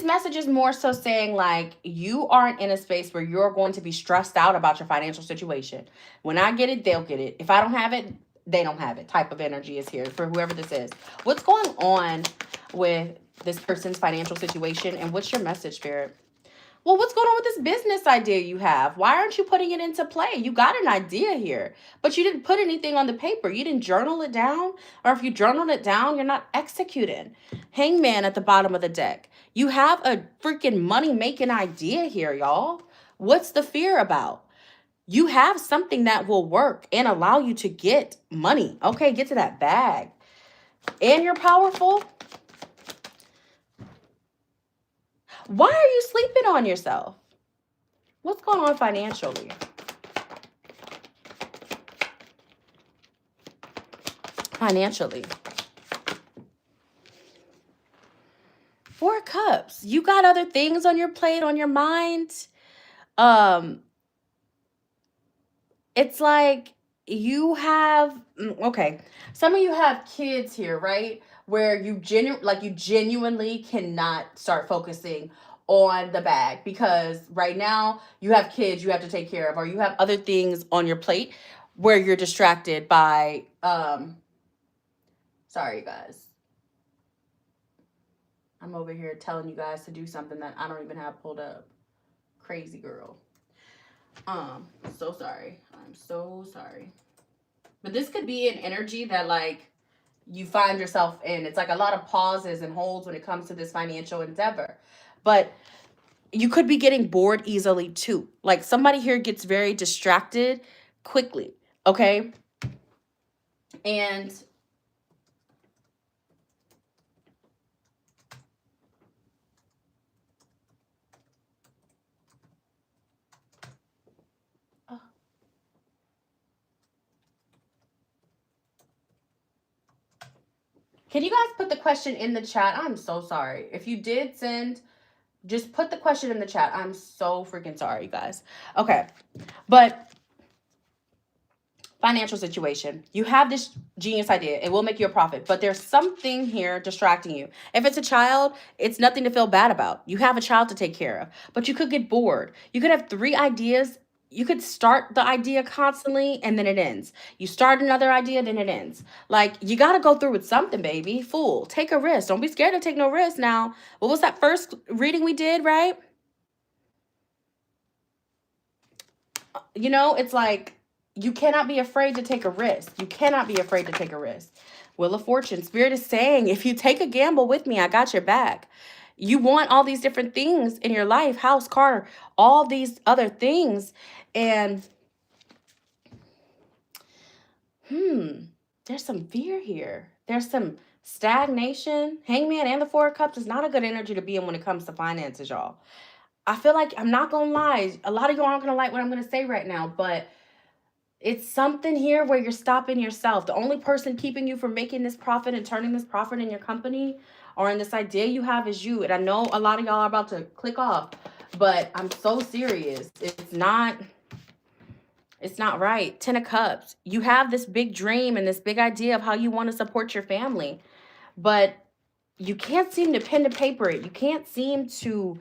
message is more so saying like you aren't in a space where you're going to be stressed out about your financial situation. When I get it, they'll get it. If I don't have it, they don't have it. Type of energy is here for whoever this is. What's going on with this person's financial situation, and what's your message, Spirit? Well, what's going on with this business idea you have? Why aren't you putting it into play? You got an idea here, but you didn't put anything on the paper. You didn't journal it down. Or if you journaled it down, you're not executing. Hangman at the bottom of the deck. You have a freaking money-making idea here, y'all. What's the fear about? You have something that will work and allow you to get money. Okay, get to that bag. And you're powerful. Why are you sleeping on yourself? What's going on financially? Financially. 4 of Cups. You got other things on your plate, on your mind. It's like you have, okay, some of you have kids here, right? Where you genuinely cannot start focusing on the bag because right now you have kids you have to take care of, or you have other things on your plate where you're distracted by sorry you guys, I'm over here telling you guys to do something that I don't even have pulled up. Crazy girl. So sorry. I'm so sorry. But this could be an energy that like you find yourself in. It's like a lot of pauses and holds when it comes to this financial endeavor. But you could be getting bored easily too. Like somebody here gets very distracted quickly, okay? And can you guys put the question in the chat? I'm so sorry. If you did send, just put the question in the chat. I'm so freaking sorry, you guys. Okay. But financial situation. You have this genius idea. It will make you a profit. But there's something here distracting you. If it's a child, it's nothing to feel bad about. You have a child to take care of. But you could get bored. You could have 3 ideas. You could start the idea constantly and then it ends. You start another idea, then it ends. Like, you got to go through with something, baby. Fool. Take a risk. Don't be scared to take no risk now. What was that first reading we did, right? You know, it's like, you cannot be afraid to take a risk. You cannot be afraid to take a risk. Wheel of Fortune. Spirit is saying, if you take a gamble with me, I got your back. You want all these different things in your life, house, car, all these other things. And there's some fear here. There's some stagnation. Hangman and the 4 of Cups is not a good energy to be in when it comes to finances, y'all. I feel like, I'm not going to lie, a lot of y'all aren't going to like what I'm going to say right now, but it's something here where you're stopping yourself. The only person keeping you from making this profit and turning this profit in your company or in this idea you have is you. And I know a lot of y'all are about to click off, but I'm so serious. It's not right. 10 of Cups. You have this big dream and this big idea of how you want to support your family, but you can't seem to pen to paper it. You can't seem to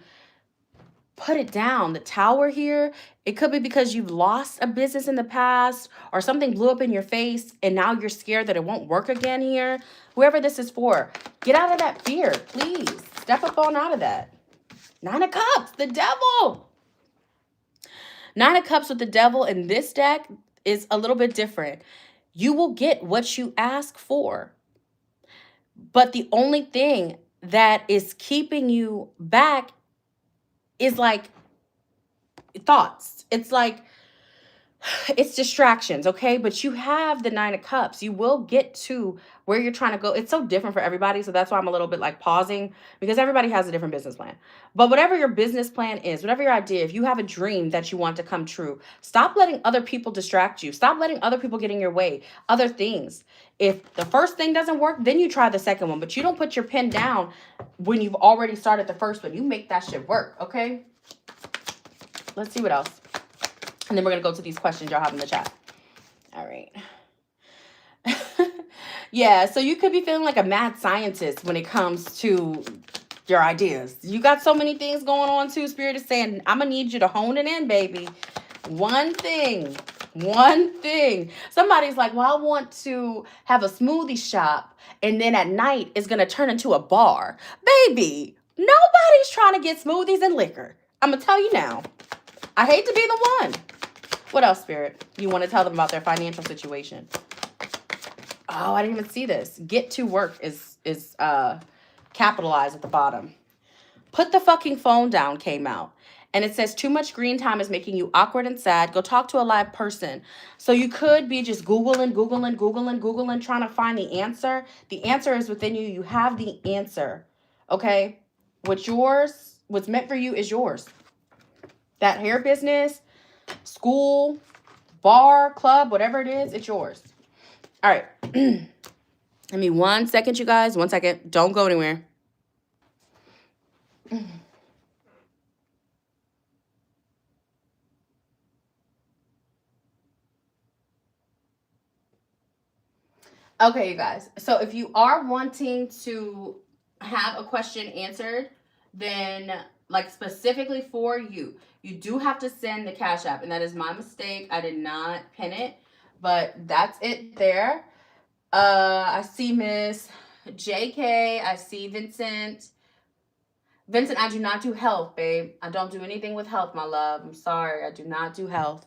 put it down. The Tower here, it could be because you've lost a business in the past or something blew up in your face and now you're scared that it won't work again here. Whoever this is for, get out of that fear, please. Step up on out of that. 9 of Cups, the devil. 9 of Cups with the devil in this deck is a little bit different. You will get what you ask for. But the only thing that is keeping you back is like thoughts. It's like, it's distractions, okay? But you have the 9 of Cups. You will get to where you're trying to go. It's so different for everybody. So that's why I'm a little bit like pausing, because everybody has a different business plan. But whatever your business plan is, whatever your idea, if you have a dream that you want to come true, stop letting other people distract you. Stop letting other people get in your way, other things. If the first thing doesn't work, then you try the second one. But you don't put your pen down when you've already started the first one. You make that shit work, okay? Let's see what else. And then we're going to go to these questions y'all have in the chat. All right. Yeah, so you could be feeling like a mad scientist when it comes to your ideas. You got so many things going on too. Spirit is saying, I'm going to need you to hone it in, baby. One thing. Somebody's like, well, I want to have a smoothie shop, and then at night it's going to turn into a bar. Baby, nobody's trying to get smoothies and liquor. I'm going to tell you now. I hate to be the one. What else, Spirit? You want to tell them about their financial situation? Oh, I didn't even see this. Get to work is capitalized at the bottom. Put the fucking phone down came out. And it says, too much screen time is making you awkward and sad. Go talk to a live person. So you could be just Googling, trying to find the answer. The answer is within you. You have the answer. Okay? What's yours, what's meant for you is yours. That hair business, school, bar, club, whatever it is, it's yours. All right. Give me 1 second, you guys. 1 second. Don't go anywhere. Okay, you guys. So if you are wanting to have a question answered, then like specifically for you, you do have to send the Cash App. And that is my mistake. I did not pin it, but that's it there. I see Miss JK. I see Vincent. Vincent, I do not do health, babe. I don't do anything with health, my love. I'm sorry. I do not do health.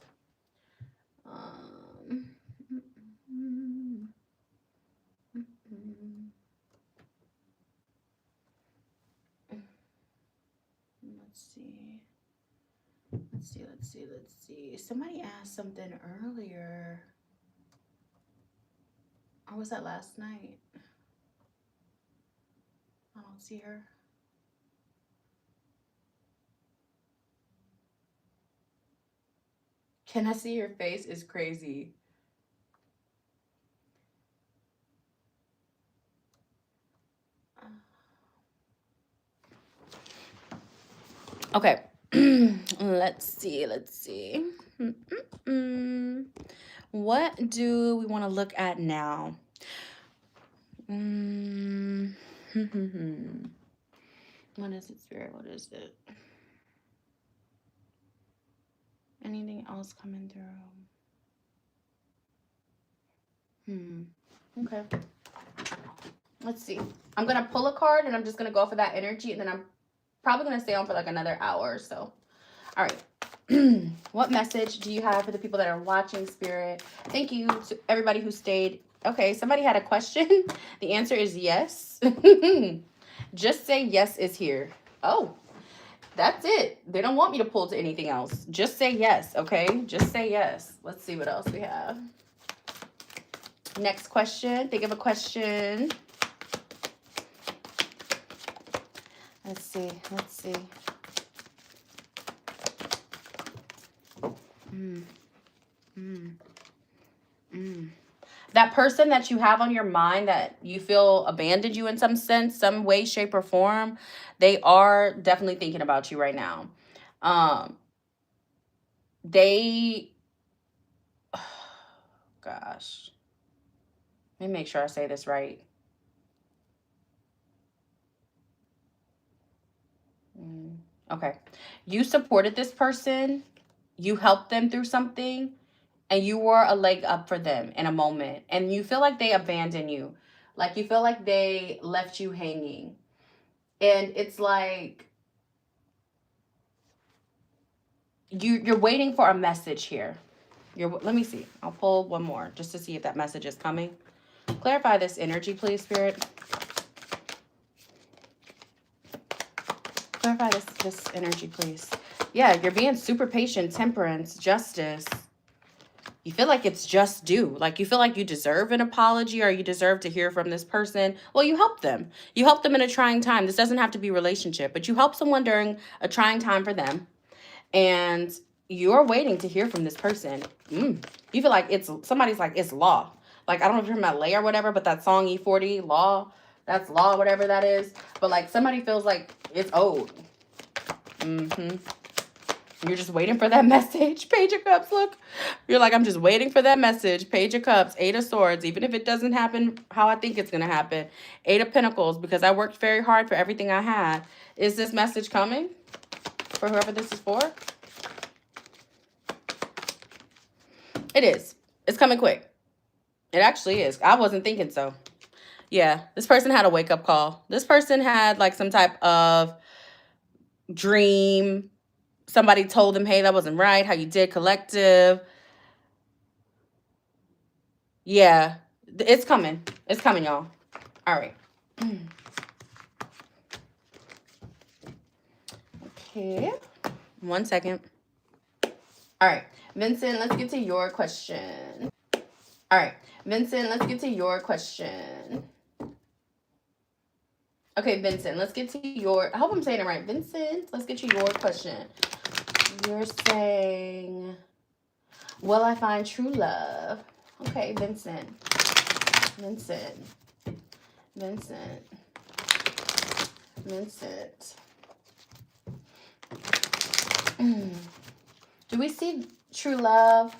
Let's see. Somebody asked something earlier. Or was that last night? I don't see her. Can I see your face? Is crazy. Okay. Let's see. What do we want to look at now? What is it, Spirit? What is it? Anything else coming through? Okay. Let's see. I'm going to pull a card, and I'm just going to go for that energy, and then I'm probably going to stay on for like another hour or so. All right. What message do you have for the people that are watching, Spirit? Thank you to everybody who stayed. Okay, somebody had a question. The answer is yes. Just say yes is here. Oh, that's it. They don't want me to pull to anything else. Just say yes, okay? Just say yes. Let's see what else we have. Next question. Think of a question. Let's see. That person that you have on your mind that you feel abandoned you in some sense, some way, shape, or form, they are definitely thinking about you right now. Gosh. Let me make sure I say this right. Okay. You supported this person. You helped them through something. And you were a leg up for them in a moment. And you feel like they abandoned you. Like you feel like they left you hanging. And it's like you're waiting for a message here. Let me see. I'll pull one more just to see if that message is coming. Clarify this energy, please, Spirit. Clarify this energy, please. Yeah, you're being super patient. Temperance, justice. You feel like it's just due. Like you feel like you deserve an apology or you deserve to hear from this person. Well, you helped them. You helped them in a trying time. This doesn't have to be a relationship, but you help someone during a trying time for them. And you're waiting to hear from this person. You feel like somebody's like, it's law. Like, I don't know if you're talking about Lay or whatever, but that song E40, Law, that's law, whatever that is. But like somebody feels like it's owed. You're just waiting for that message. Page of Cups, look. You're like, I'm just waiting for that message. Page of Cups, Eight of Swords. Even if it doesn't happen how I think it's going to happen. Eight of Pentacles, because I worked very hard for everything I had. Is this message coming for whoever this is for? It is. It's coming quick. It actually is. I wasn't thinking so. Yeah, this person had a wake-up call. This person had like some type of dream. Somebody told them, hey, that wasn't right, how you did, collective. Yeah, it's coming. It's coming, y'all. All right. Okay. 1 second. All right. Vincent, let's get to your question. All right. Vincent, let's get to your question. Okay, Vincent, let's get to your... I hope I'm saying it right. Vincent, let's get to your question. You're saying, will I find true love? Okay, Vincent. Vincent. Vincent. Vincent. Do we see true love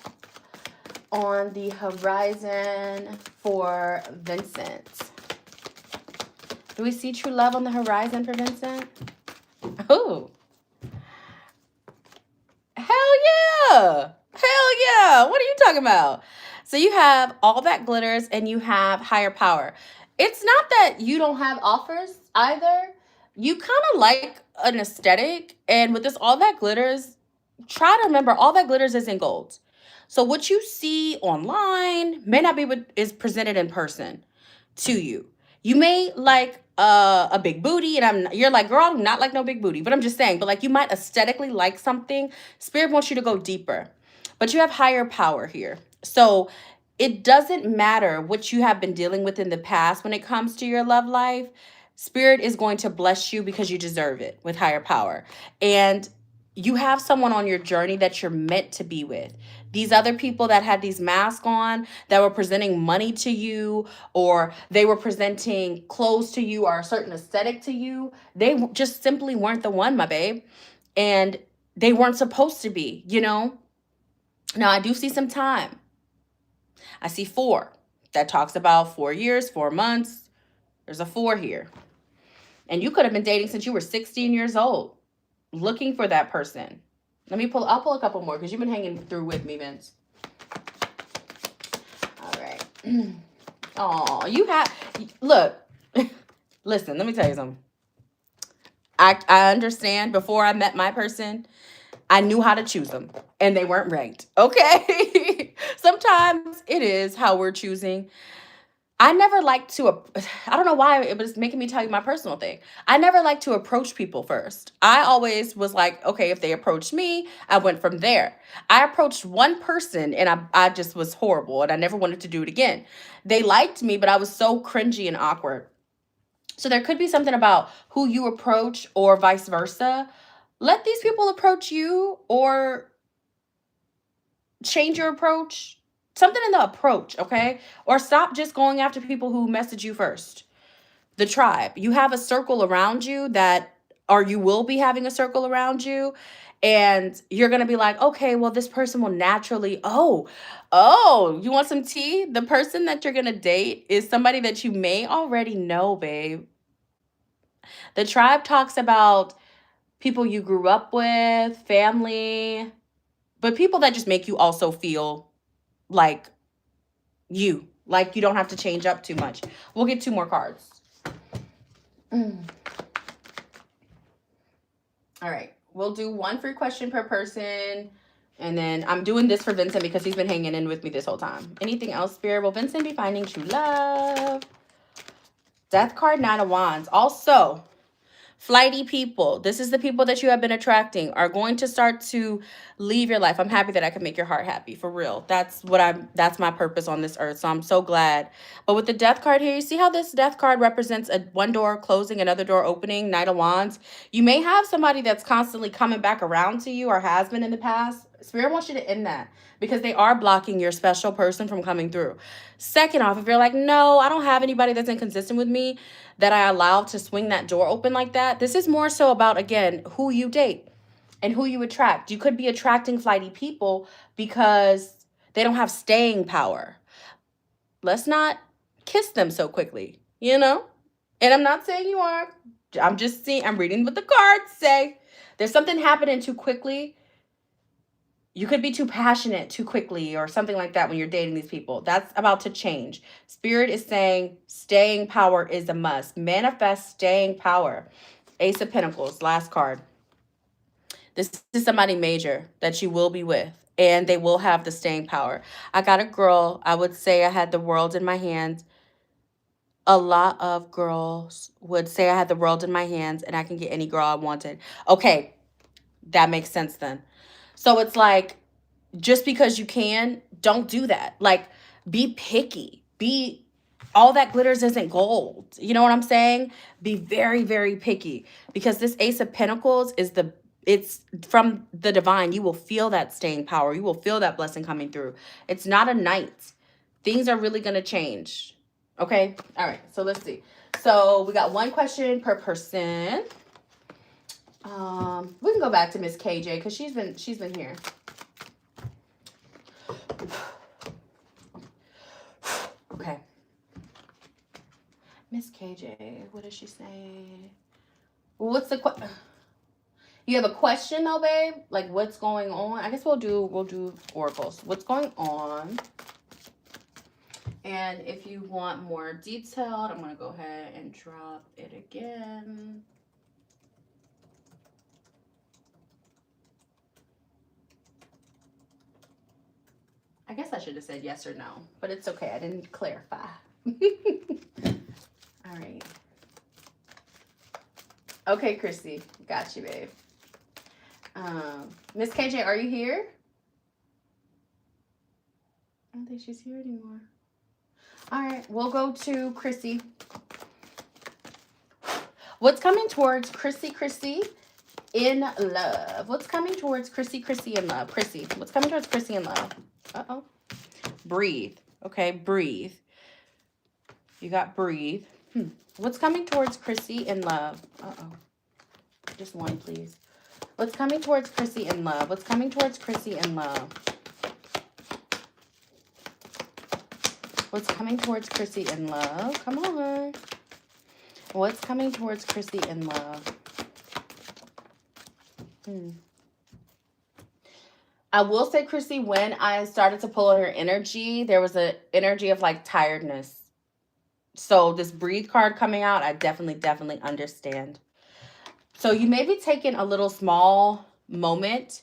on the horizon for Vincent? Do we see true love on the horizon for Vincent? Oh. Hell yeah. Hell yeah. What are you talking about? So you have all that glitters and you have higher power. It's not that you don't have offers either. You kind of like an aesthetic. And with this all that glitters, try to remember all that glitters is in gold. So what you see online may not be what is presented in person to you. You may like a big booty, and you're like, girl, I'm not like no big booty, but I'm just saying, but like you might aesthetically like something. Spirit wants you to go deeper, but you have higher power here. So it doesn't matter what you have been dealing with in the past when it comes to your love life. Spirit is going to bless you because you deserve it with higher power. And you have someone on your journey that you're meant to be with. These other people that had these masks on, that were presenting money to you, or they were presenting clothes to you or a certain aesthetic to you, they just simply weren't the one, my babe. And they weren't supposed to be, you know? Now, I do see some time. I see 4. That talks about 4 years, 4 months. There's a 4 here. And you could have been dating since you were 16 years old, looking for that person. I'll pull a couple more because you've been hanging through with me, Vince. All right. Oh, look, listen, let me tell you something. I understand before I met my person, I knew how to choose them and they weren't ranked. Okay. Sometimes it is how we're choosing. I never like to, I don't know why it was making me tell you my personal thing. I never like to approach people first. I always was like, okay, if they approached me, I went from there. I approached one person and I just was horrible and I never wanted to do it again. They liked me, but I was so cringy and awkward. So there could be something about who you approach or vice versa. Let these people approach you or change your approach. Something in the approach, okay? Or stop just going after people who message you first. The tribe. You have a circle around you or you will be having a circle around you. And you're going to be like, okay, well, this person will naturally, oh, you want some tea? The person that you're going to date is somebody that you may already know, babe. The tribe talks about people you grew up with, family, but people that just make you also feel like you don't have to change up too much. We'll get 2 more cards. All right. We'll do 1 free question per person. And then I'm doing this for Vincent because he's been hanging in with me this whole time. Anything else, Spirit? Will Vincent be finding true love? Death card, 9 of Wands. Also, Flighty people, this is the people that you have been attracting, are going to start to leave your life. I'm happy that I can make your heart happy, for real. That's my purpose on this earth. So I'm so glad. But with the death card here, you see how this death card represents one door closing, another door opening, Knight of Wands. You may have somebody that's constantly coming back around to you or has been in the past. Spirit wants you to end that because they are blocking your special person from coming through. Second off, if you're like, no, I don't have anybody that's inconsistent with me that I allow to swing that door open like that, this is more so about, again, who you date and who you attract. You could be attracting flighty people because they don't have staying power. Let's not kiss them so quickly, you know? And I'm not saying you are. I'm just seeing, I'm reading what the cards say. There's something happening too quickly. You could be too passionate too quickly or something like that when you're dating these people. That's about to change. Spirit is saying staying power is a must. Manifest staying power. Ace of Pentacles, last card. This is somebody major that you will be with, and they will have the staying power. I got a girl. I would say I had the world in my hands. A lot of girls would say I had the world in my hands and I can get any girl I wanted. Okay, that makes sense then. So it's like, just because you can, don't do that. Like, be picky. All that glitters isn't gold. You know what I'm saying? Be very, very picky, because this Ace of Pentacles it's from the divine. You will feel that staying power. You will feel that blessing coming through. It's not a night. Things are really going to change. Okay? All right. So let's see. So we got one question per person. We can go back to Miss KJ because she's been here. Okay. Miss KJ, what does she say? What's the question? You have a question though, babe? Like, what's going on? I guess we'll do oracles. What's going on? And if you want more detailed, I'm gonna go ahead and drop it again. I guess I should have said yes or no, but it's okay. I didn't clarify. All right. Okay, Chrissy. Got you, babe. Miss KJ, are you here? I don't think she's here anymore. All right, we'll go to Chrissy. What's coming towards Chrissy in love? What's coming towards Chrissy in love? Chrissy, what's coming towards Chrissy in love? Uh-oh. Breathe. Okay, breathe. You got breathe. What's coming towards Chrissy in love? Uh-oh. Just one, please. What's coming towards Chrissy in love? What's coming towards Chrissy in love? What's coming towards Chrissy in love? Come on. What's coming towards Chrissy in love? I will say, Chrissy, when I started to pull on her energy, there was an energy of like tiredness. So this breathe card coming out, I definitely understand. So you may be taking a little small moment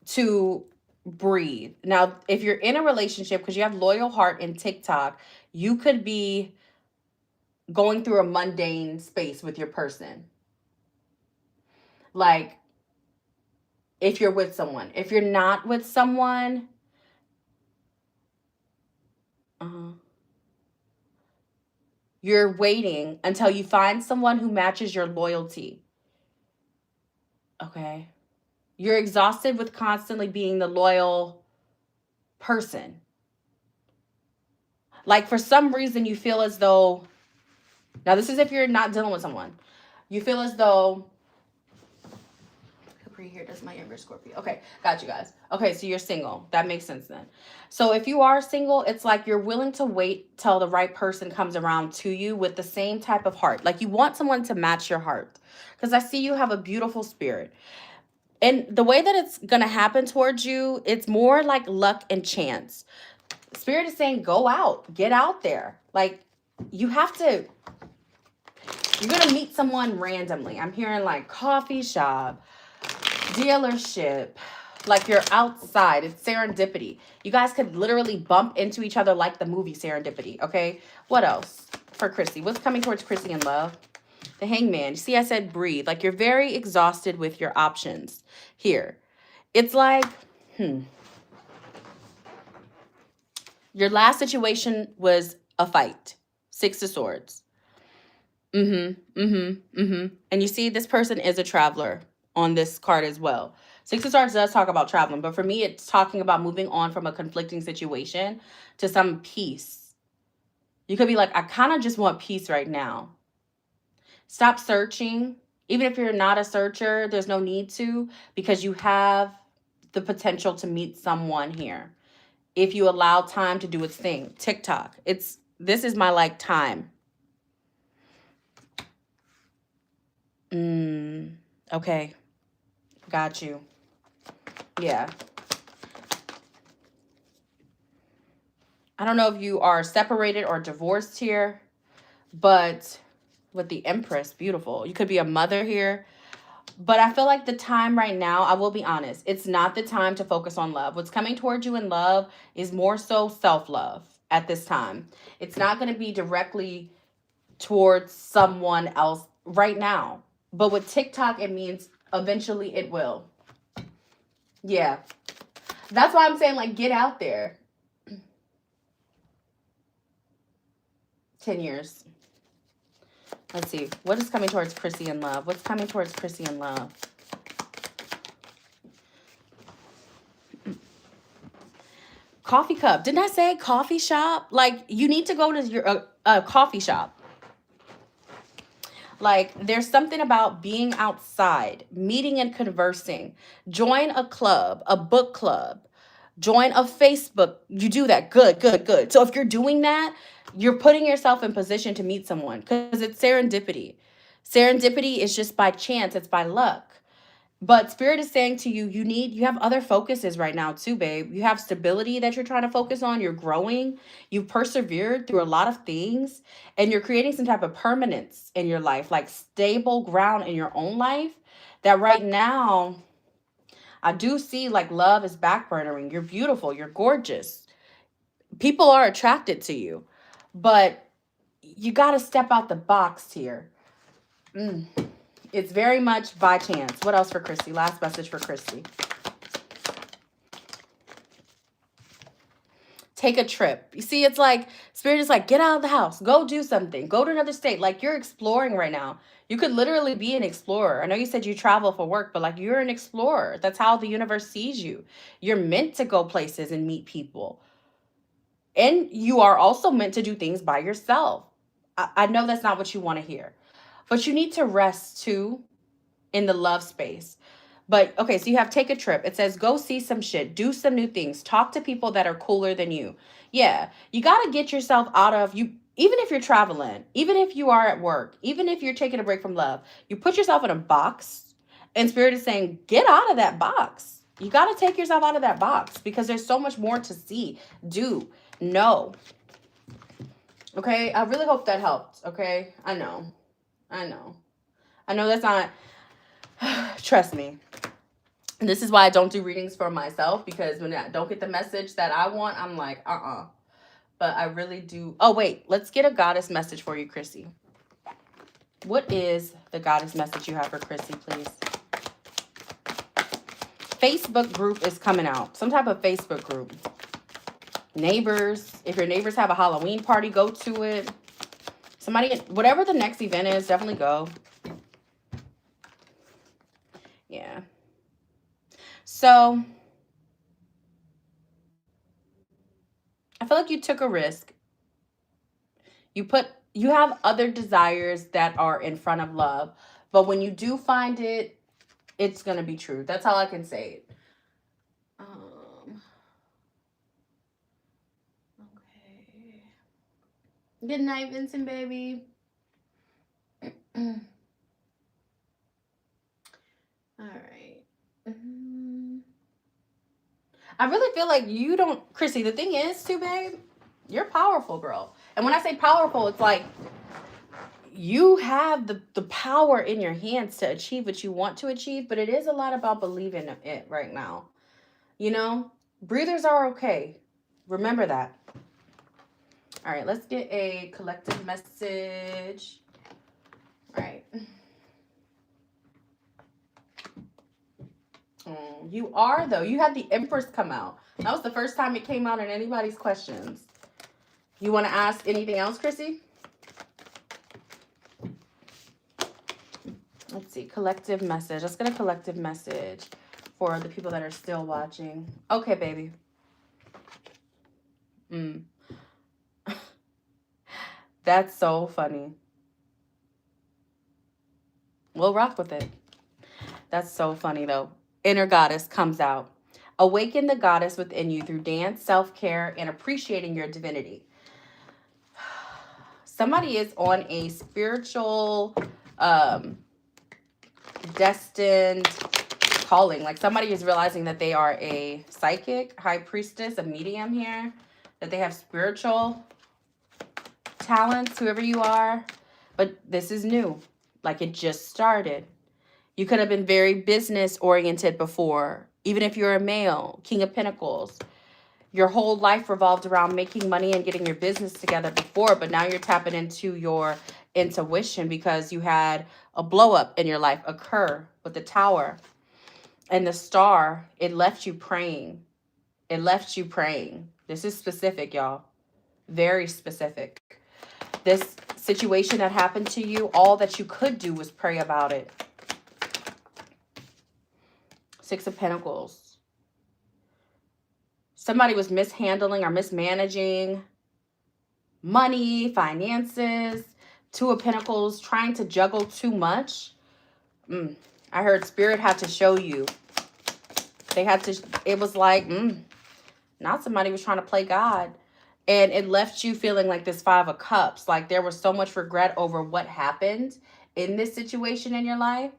to breathe. Now, if you're in a relationship, because you have loyal heart and TikTok, you could be going through a mundane space with your person. Like, if you're with someone. If you're not with someone, you're waiting until you find someone who matches your loyalty. Okay? You're exhausted with constantly being the loyal person. Like, for some reason, you feel as though, now this is if you're not dealing with someone, you feel as though, Capri here does my younger Scorpio. Okay, got you guys. Okay, so you're single. That makes sense then. So if you are single, it's like you're willing to wait till the right person comes around to you with the same type of heart. Like, you want someone to match your heart. Because I see you have a beautiful spirit. And the way that it's going to happen towards you, it's more like luck and chance. Spirit is saying, go out, get out there. Like, you have to, you're going to meet someone randomly. I'm hearing like coffee shop, dealership, like you're outside. It's serendipity. You guys could literally bump into each other like the movie Serendipity, okay? What else for Chrissy? What's coming towards Chrissy in love? The Hangman. See, I said breathe. Like you're very exhausted with your options here. It's like, your last situation was a fight. Six of Swords. And you see, this person is a traveler on this card as well. Six of Swords does talk about traveling, but for me, it's talking about moving on from a conflicting situation to some peace. You could be like, I kind of just want peace right now. Stop searching. Even if you're not a searcher, there's no need to, because you have the potential to meet someone here if you allow time to do its thing. TikTok. This is my like time. Okay. Got you. Yeah. I don't know if you are separated or divorced here, but with the Empress, beautiful. You could be a mother here. But I feel like the time right now, I will be honest, it's not the time to focus on love. What's coming towards you in love is more so self-love at this time. It's not going to be directly towards someone else right now. But with TikTok, it means eventually it will. Yeah. That's why I'm saying, like, get out there. 10 years. Let's see. What is coming towards Chrissy in love? What's coming towards Chrissy in love? Coffee cup. Didn't I say coffee shop? Like, you need to go to your coffee shop. Like, there's something about being outside, meeting and conversing. Join a club, a book club. Join a Facebook. You do that. Good, good, good. So if you're doing that, you're putting yourself in position to meet someone because it's serendipity. Serendipity is just by chance. It's by luck. But Spirit is saying to you, you have other focuses right now too, babe. You have stability that you're trying to focus on. You're growing. You've persevered through a lot of things. And you're creating some type of permanence in your life, like stable ground in your own life. That right now, I do see like love is backburnering. You're beautiful. You're gorgeous. People are attracted to you. But you got to step out the box here. It's very much by chance. What else for Christy? Last message for Christy. Take a trip. You see, it's like, Spirit is like, get out of the house. Go do something. Go to another state. Like, you're exploring right now. You could literally be an explorer. I know you said you travel for work, but like, you're an explorer. That's how the universe sees you. You're meant to go places and meet people. And you are also meant to do things by yourself. I know that's not what you want to hear. But you need to rest too in the love space. But okay, so you have take a trip. It says go see some shit, do some new things, talk to people that are cooler than you. Yeah, you got to get yourself out of you. Even if you're traveling, even if you are at work, even if you're taking a break from love, you put yourself in a box, and Spirit is saying, get out of that box. You got to take yourself out of that box because there's so much more to see, do, know. Okay, I really hope that helped. Okay, I know that's not, trust me. And this is why I don't do readings for myself, because when I don't get the message that I want, I'm like, But I really do. Oh, wait, let's get a goddess message for you, Chrissy. What is the goddess message you have for Chrissy, please? Facebook group is coming out. Some type of Facebook group. Neighbors. If your neighbors have a Halloween party, go to it. Somebody, whatever the next event is, definitely go. Yeah. So, I feel like you took a risk. You have other desires that are in front of love. But when you do find it, it's going to be true. That's how I can say it. Okay. Good night, Vincent, baby. All right. I really feel like you don't, Chrissy, the thing is too, babe, you're powerful, girl. And when I say powerful, it's like you have the power in your hands to achieve what you want to achieve, but it is a lot about believing in it right now. You know, breathers are okay. Remember that. All right, let's get a collective message. All right. You are, though. You had the Empress come out. That was the first time it came out in anybody's questions. You want to ask anything else, Chrissy? Let's see. Collective message. Let's get a collective message for the people that are still watching. Okay, baby. That's so funny. We'll rock with it. That's so funny, though. Inner goddess comes out. Awaken the goddess within you through dance, self-care, and appreciating your divinity. Somebody is on a spiritual, destined calling. Like somebody is realizing that they are a psychic, high priestess, a medium here, that they have spiritual talents, whoever you are. But this is new. Like it just started. You could have been very business oriented before, even if you're a male, King of Pentacles. Your whole life revolved around making money and getting your business together before, but now you're tapping into your intuition because you had a blow up in your life occur with the Tower and the Star. It left you praying. It left you praying. This is specific, y'all. Very specific. This situation that happened to you, all that you could do was pray about it. Six of Pentacles. Somebody was mishandling or mismanaging money, finances. Two of Pentacles, trying to juggle too much. I heard Spirit had to show you. They had to, it was like, now somebody was trying to play God. And it left you feeling like this Five of Cups. Like there was so much regret over what happened in this situation in your life.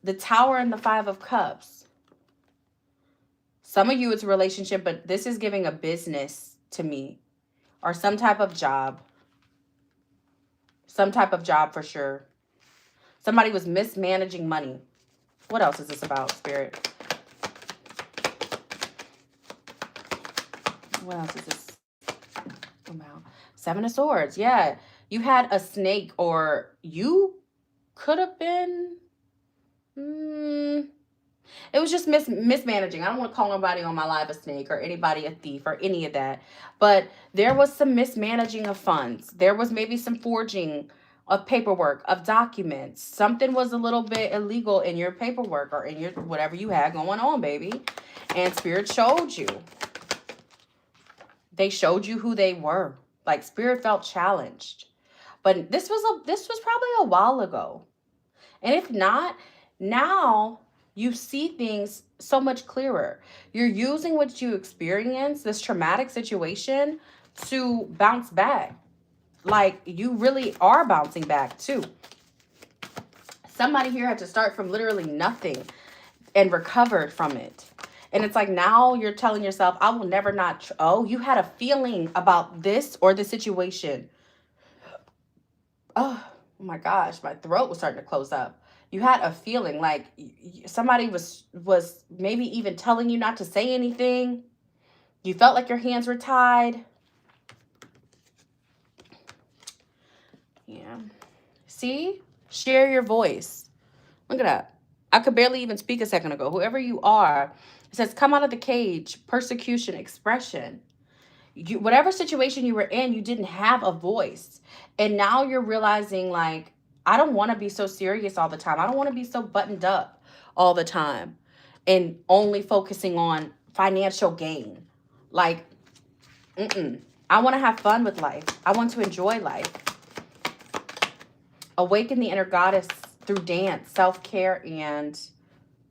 The Tower and the Five of Cups. Some of you, it's a relationship, but this is giving a business to me. Or some type of job. Some type of job for sure. Somebody was mismanaging money. What else is this about, Spirit? What else is this about? Seven of Swords. Yeah. You had a snake, or you could have been... It was just mismanaging. I don't want to call nobody on my live a snake or anybody a thief or any of that. But there was some mismanaging of funds. There was maybe some forging of paperwork, of documents. Something was a little bit illegal in your paperwork or in your whatever you had going on, baby. And Spirit showed you. They showed you who they were. Like Spirit felt challenged. But this was probably a while ago. And if not, now you see things so much clearer. You're using what you experienced, this traumatic situation, to bounce back. Like you really are bouncing back too. Somebody here had to start from literally nothing and recovered from it. And it's like now you're telling yourself, I will never not. Oh, you had a feeling about this or the situation. Oh my gosh, my throat was starting to close up. You had a feeling like somebody was maybe even telling you not to say anything. You felt like your hands were tied. Yeah. See? Share your voice. Look at that. I could barely even speak a second ago. Whoever you are, it says come out of the cage, persecution, expression. Whatever situation you were in, you didn't have a voice. And now you're realizing like, I don't want to be so serious all the time. I don't want to be so buttoned up all the time and only focusing on financial gain. Like, I want to have fun with life. I want to enjoy life. Awaken the inner goddess through dance, self-care, and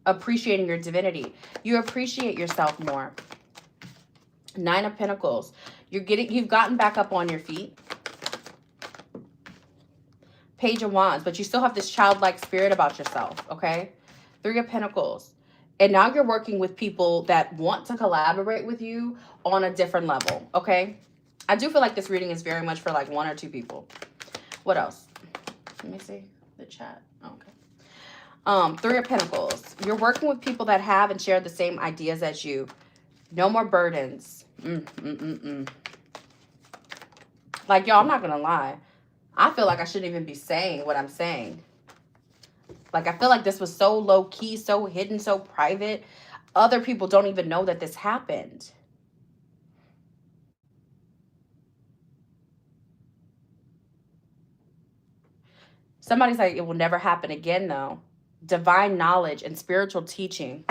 appreciating your divinity. You appreciate yourself more. Nine of Pentacles. You've gotten back up on your feet. Page of Wands, but you still have this childlike spirit about yourself, okay? Three of Pentacles. And now you're working with people that want to collaborate with you on a different level, okay? I do feel like this reading is very much for like one or two people. What else? Let me see the chat. Okay. Three of Pentacles. You're working with people that have and share the same ideas as you. No more burdens. Like, y'all, I'm not going to lie. I feel like I shouldn't even be saying what I'm saying. Like, I feel like this was so low key, so hidden, so private. Other people don't even know that this happened. Somebody's like, it will never happen again, though. Divine knowledge and spiritual teaching.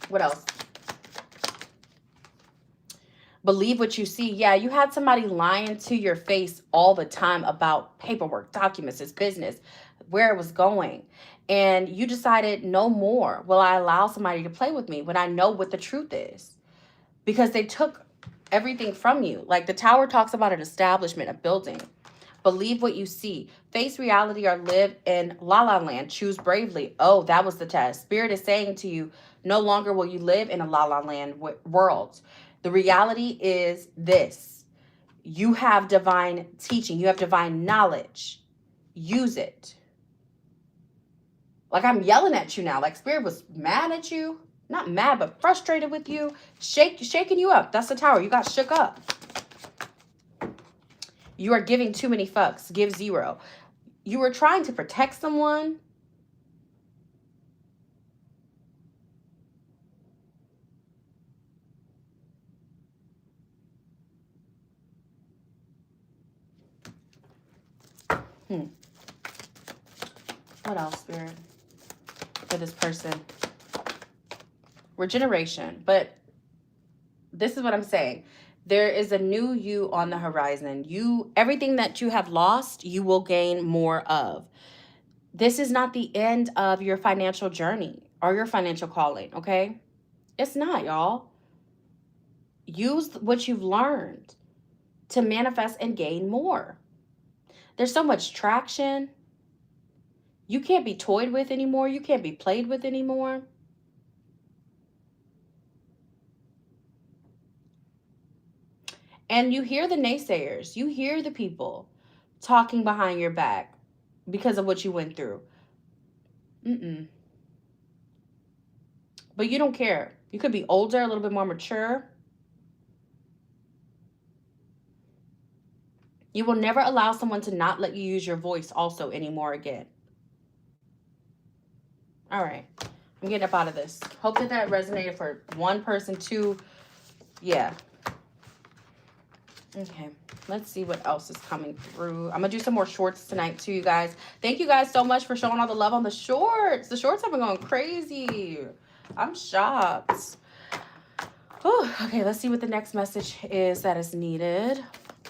What else? Believe what you see. Yeah, you had somebody lying to your face all the time about paperwork, documents, his business, where it was going. And you decided, no more will I allow somebody to play with me when I know what the truth is. Because they took everything from you. Like the Tower talks about an establishment, a building. Believe what you see. Face reality or live in la la land. Choose bravely. Oh, that was the test. Spirit is saying to you, no longer will you live in a la la land world. The reality is this. You have divine teaching. You have divine knowledge. Use it. Like I'm yelling at you now. Like Spirit was mad at you. Not mad, but frustrated with you. Shaking you up. That's the Tower. You got shook up. You are giving too many fucks. Give 0. You were trying to protect someone. What else, Spirit? For this person. Regeneration. But this is what I'm saying. There is a new you on the horizon. Everything that you have lost, you will gain more of. This is not the end of your financial journey or your financial calling, okay? It's not, y'all. Use what you've learned to manifest and gain more. There's so much traction. You can't be toyed with anymore. You can't be played with anymore. And you hear the naysayers. You hear the people talking behind your back because of what you went through. But you don't care. You could be older, a little bit more mature. You will never allow someone to not let you use your voice also anymore again. All right. I'm getting up out of this. Hope that resonated for one person, 2. Yeah. Okay. Let's see what else is coming through. I'm going to do some more shorts tonight too, you guys. Thank you guys so much for showing all the love on the shorts. The shorts have been going crazy. I'm shocked. Whew. Okay, let's see what the next message is that is needed.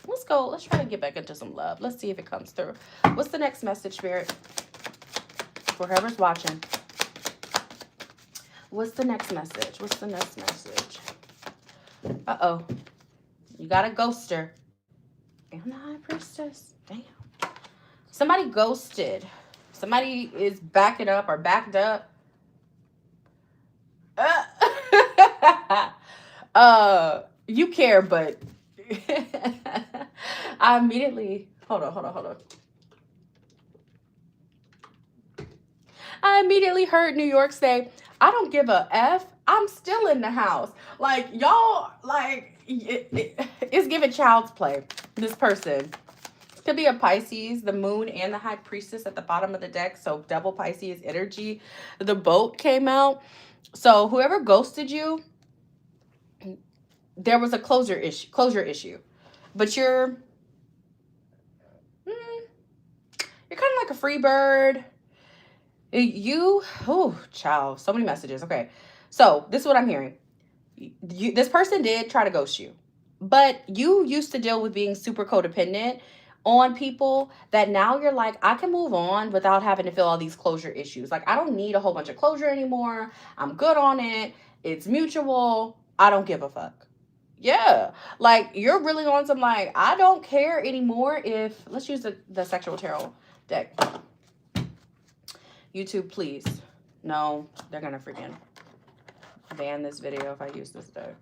Let's go. Let's try to get back into some love. Let's see if it comes through. What's the next message, Spirit? For whoever's watching. What's the next message? What's the next message? Uh-oh. You got a ghoster. Am I the High Priestess? Damn. Somebody ghosted. Somebody is backing up or backed up. You care, but I immediately hold on. I immediately heard New York say, I don't give a F. I'm still in the house. Like, y'all, like, it's giving child's play. This person. Could be a Pisces, the moon and the High Priestess at the bottom of the deck. So double Pisces energy. The boat came out. So whoever ghosted you, there was a closure issue. But you're kind of like a free bird. Child, so many messages. Okay. So this is what I'm hearing. This person did try to ghost you, but you used to deal with being super codependent on people that now you're like, I can move on without having to feel all these closure issues. Like, I don't need a whole bunch of closure anymore. I'm good on it. It's mutual. I don't give a fuck. Yeah. Like, you're really on some, like, I don't care anymore if, let's use the sexual tarot deck. YouTube, please. No, they're going to freaking ban this video if I use this deck.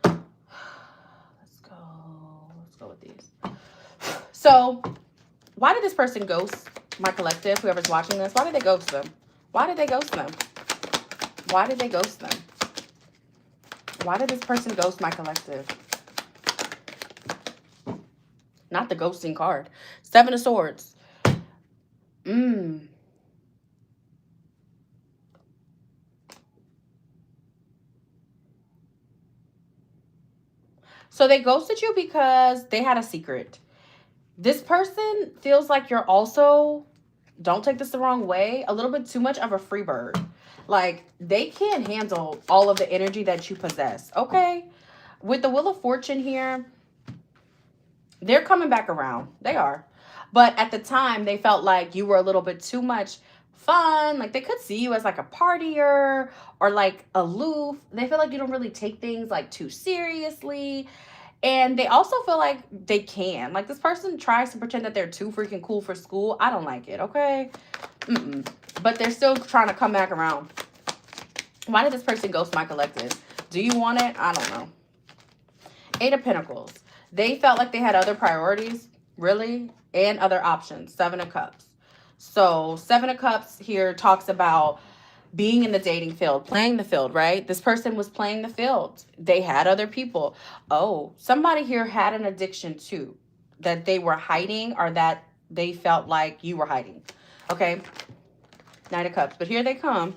Let's go with these. So, why did this person ghost my collective, whoever's watching this? Why did they ghost them? Why did they ghost them? Why did they ghost them? Why did this person ghost my collective? Not the ghosting card. Seven of Swords. Mm. So they ghosted you because they had a secret. This person feels like you're also, don't take this the wrong way, a little bit too much of a free bird. Like, they can't handle all of the energy that you possess, okay? With the Wheel of Fortune here, they're coming back around. They are. But at the time, they felt like you were a little bit too much fun. Like, they could see you as like a partier or like aloof. They feel like you don't really take things like too seriously. And they also feel like they can. Like, this person tries to pretend that they're too freaking cool for school. I don't like it, okay? But they're still trying to come back around. Why did this person ghost my collective? Do you want it? I don't know. Eight of Pentacles. They felt like they had other priorities, really, and other options. Seven of Cups. So, Seven of Cups here talks about being in the dating field, playing the field, right? This person was playing the field. They had other people. Oh, somebody here had an addiction too, that they were hiding or that they felt like you were hiding. Okay, Knight of Cups. But here they come.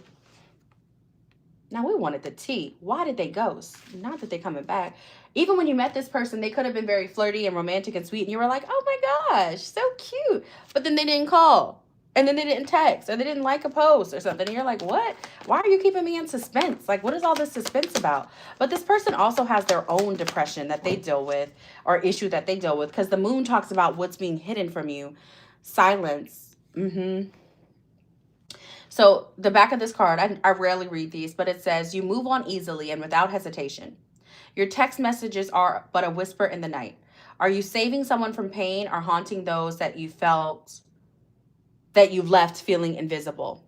Now, we wanted the tea. Why did they ghost? Not that they're coming back. Even when you met this person, they could have been very flirty and romantic and sweet, and you were like, oh my gosh, so cute. But then they didn't call. And then they didn't text, or they didn't like a post or something. And you're like, what? Why are you keeping me in suspense? Like, what is all this suspense about? But this person also has their own depression that they deal with, or issue that they deal with, because the moon talks about what's being hidden from you. Silence. So the back of this card, I rarely read these, but it says, you move on easily and without hesitation. Your text messages are but a whisper in the night. Are you saving someone from pain or haunting those that you felt that you left feeling invisible,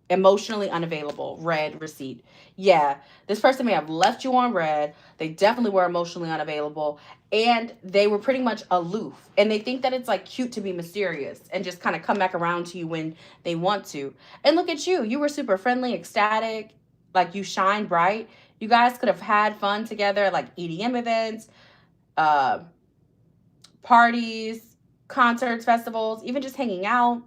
emotionally unavailable? Red receipt. Yeah, this person may have left you on red. They definitely were emotionally unavailable, and they were pretty much aloof. And they think that it's like cute to be mysterious and just kind of come back around to you when they want to. And look at you. You were super friendly, ecstatic, like you shine bright. You guys could have had fun together, like EDM events, parties, concerts, festivals, even just hanging out.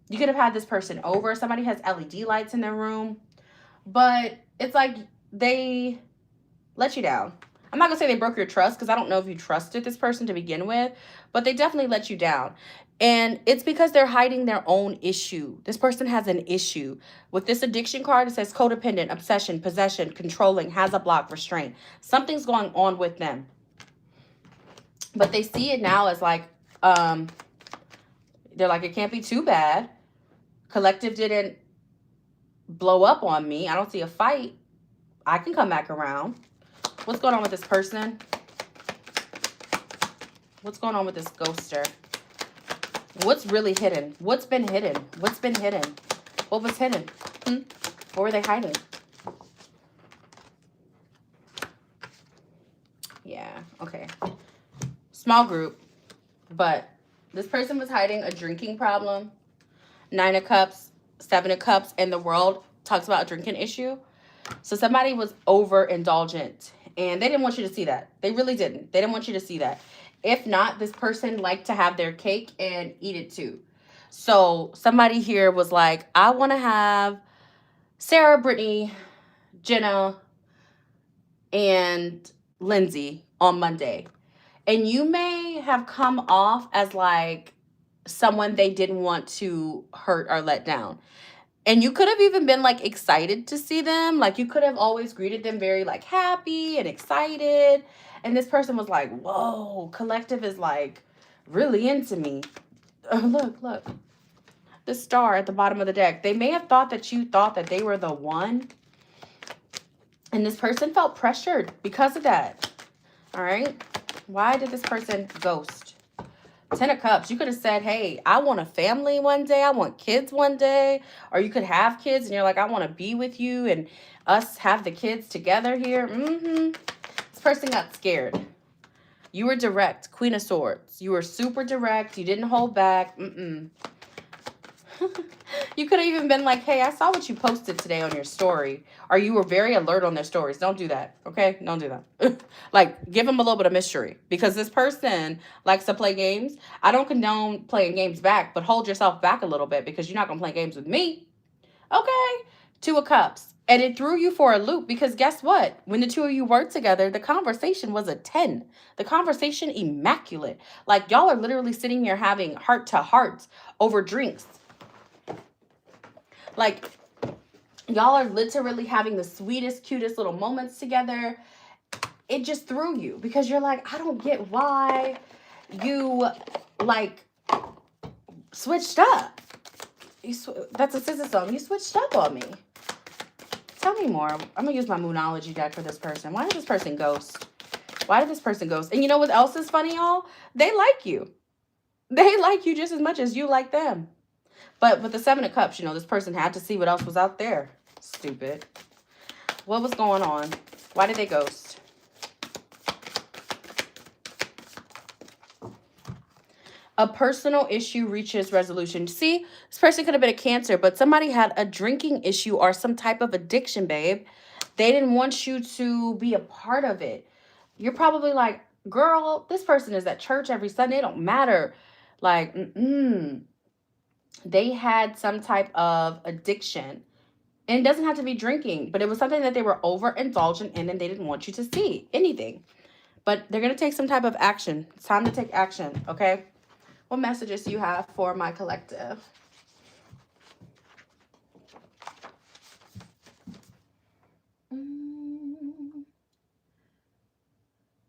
You could have had this person over. Somebody has LED lights in their room. But it's like they let you down. I'm not going to say they broke your trust, because I don't know if you trusted this person to begin with. But they definitely let you down. And it's because they're hiding their own issue. This person has an issue. With this addiction card, it says codependent, obsession, possession, controlling, has a block, restraint. Something's going on with them. But they see it now as like, they're like, it can't be too bad. Collective didn't blow up on me. I don't see a fight. I can come back around. What's going on with this person? What's going on with this ghoster? What's really hidden? What's been hidden? What's been hidden? What was hidden? What were they hiding? Yeah, okay. Small group. But this person was hiding a drinking problem. Nine of Cups, Seven of Cups, and the World talks about a drinking issue. So somebody was overindulgent, and they didn't want you to see that. They really didn't. They didn't want you to see that. If not, this person liked to have their cake and eat it too. So somebody here was like, I want to have Sarah, Brittany, Jenna, and Lindsay on Monday. And you may have come off as like someone they didn't want to hurt or let down. And you could have even been like excited to see them. Like, you could have always greeted them very like happy and excited. And this person was like, whoa, collective is like really into me. Look. The star at the bottom of the deck. They may have thought that you thought that they were the one. And this person felt pressured because of that. All right. Why did this person ghost? Ten of Cups. You could have said, hey, I want a family one day. I want kids one day. Or you could have kids and you're like, I want to be with you and us have the kids together here. This person got scared. You were direct. Queen of Swords. You were super direct. You didn't hold back. You could have even been like, hey, I saw what you posted today on your story. Or you were very alert on their stories. Don't do that. Okay? Don't do that. Like, give them a little bit of mystery. Because this person likes to play games. I don't condone playing games back, but hold yourself back a little bit because you're not going to play games with me. Okay? Two of Cups. And it threw you for a loop because guess what? When the two of you worked together, the conversation was a 10. The conversation immaculate. Like y'all are literally sitting here having heart to hearts over drinks. Like y'all are literally having the sweetest, cutest little moments together. It just threw you because you're like, I don't get why you like switched up. That's a SZA song. You switched up on me. Tell me more. I'm going to use my Moonology deck for this person. Why did this person ghost? Why did this person ghost? And you know what else is funny, y'all? They like you. They like you just as much as you like them. But with the Seven of Cups, you know, this person had to see what else was out there. Stupid. What was going on? Why did they ghost? A personal issue reaches resolution. See, this person could have been a Cancer, but somebody had a drinking issue or some type of addiction, babe. They didn't want you to be a part of it. You're probably like, girl, this person is at church every Sunday. It don't matter. Like, they had some type of addiction. And it doesn't have to be drinking, but it was something that they were overindulgent in and they didn't want you to see anything. But they're going to take some type of action. It's time to take action, okay? What messages do you have for my collective?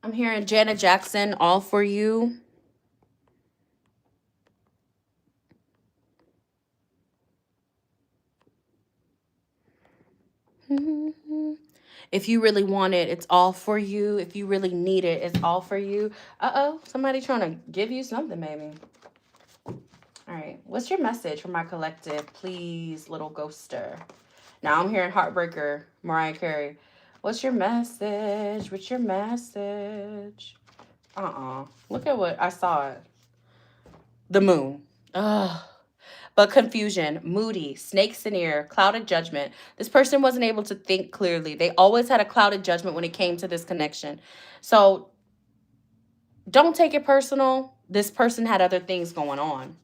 I'm hearing Janet Jackson, All For You. If you really want it, it's all for you. If you really need it, it's all for you. Uh-oh, somebody trying to give you something, maybe. All right, what's your message for my collective? Please, little ghoster. Now I'm hearing Heartbreaker, Mariah Carey. What's your message? What's your message? Look at what I saw. It. The moon. Ugh. But confusion, moody, snakes in ear, clouded judgment. This person wasn't able to think clearly. They always had a clouded judgment when it came to this connection. So don't take it personal. This person had other things going on.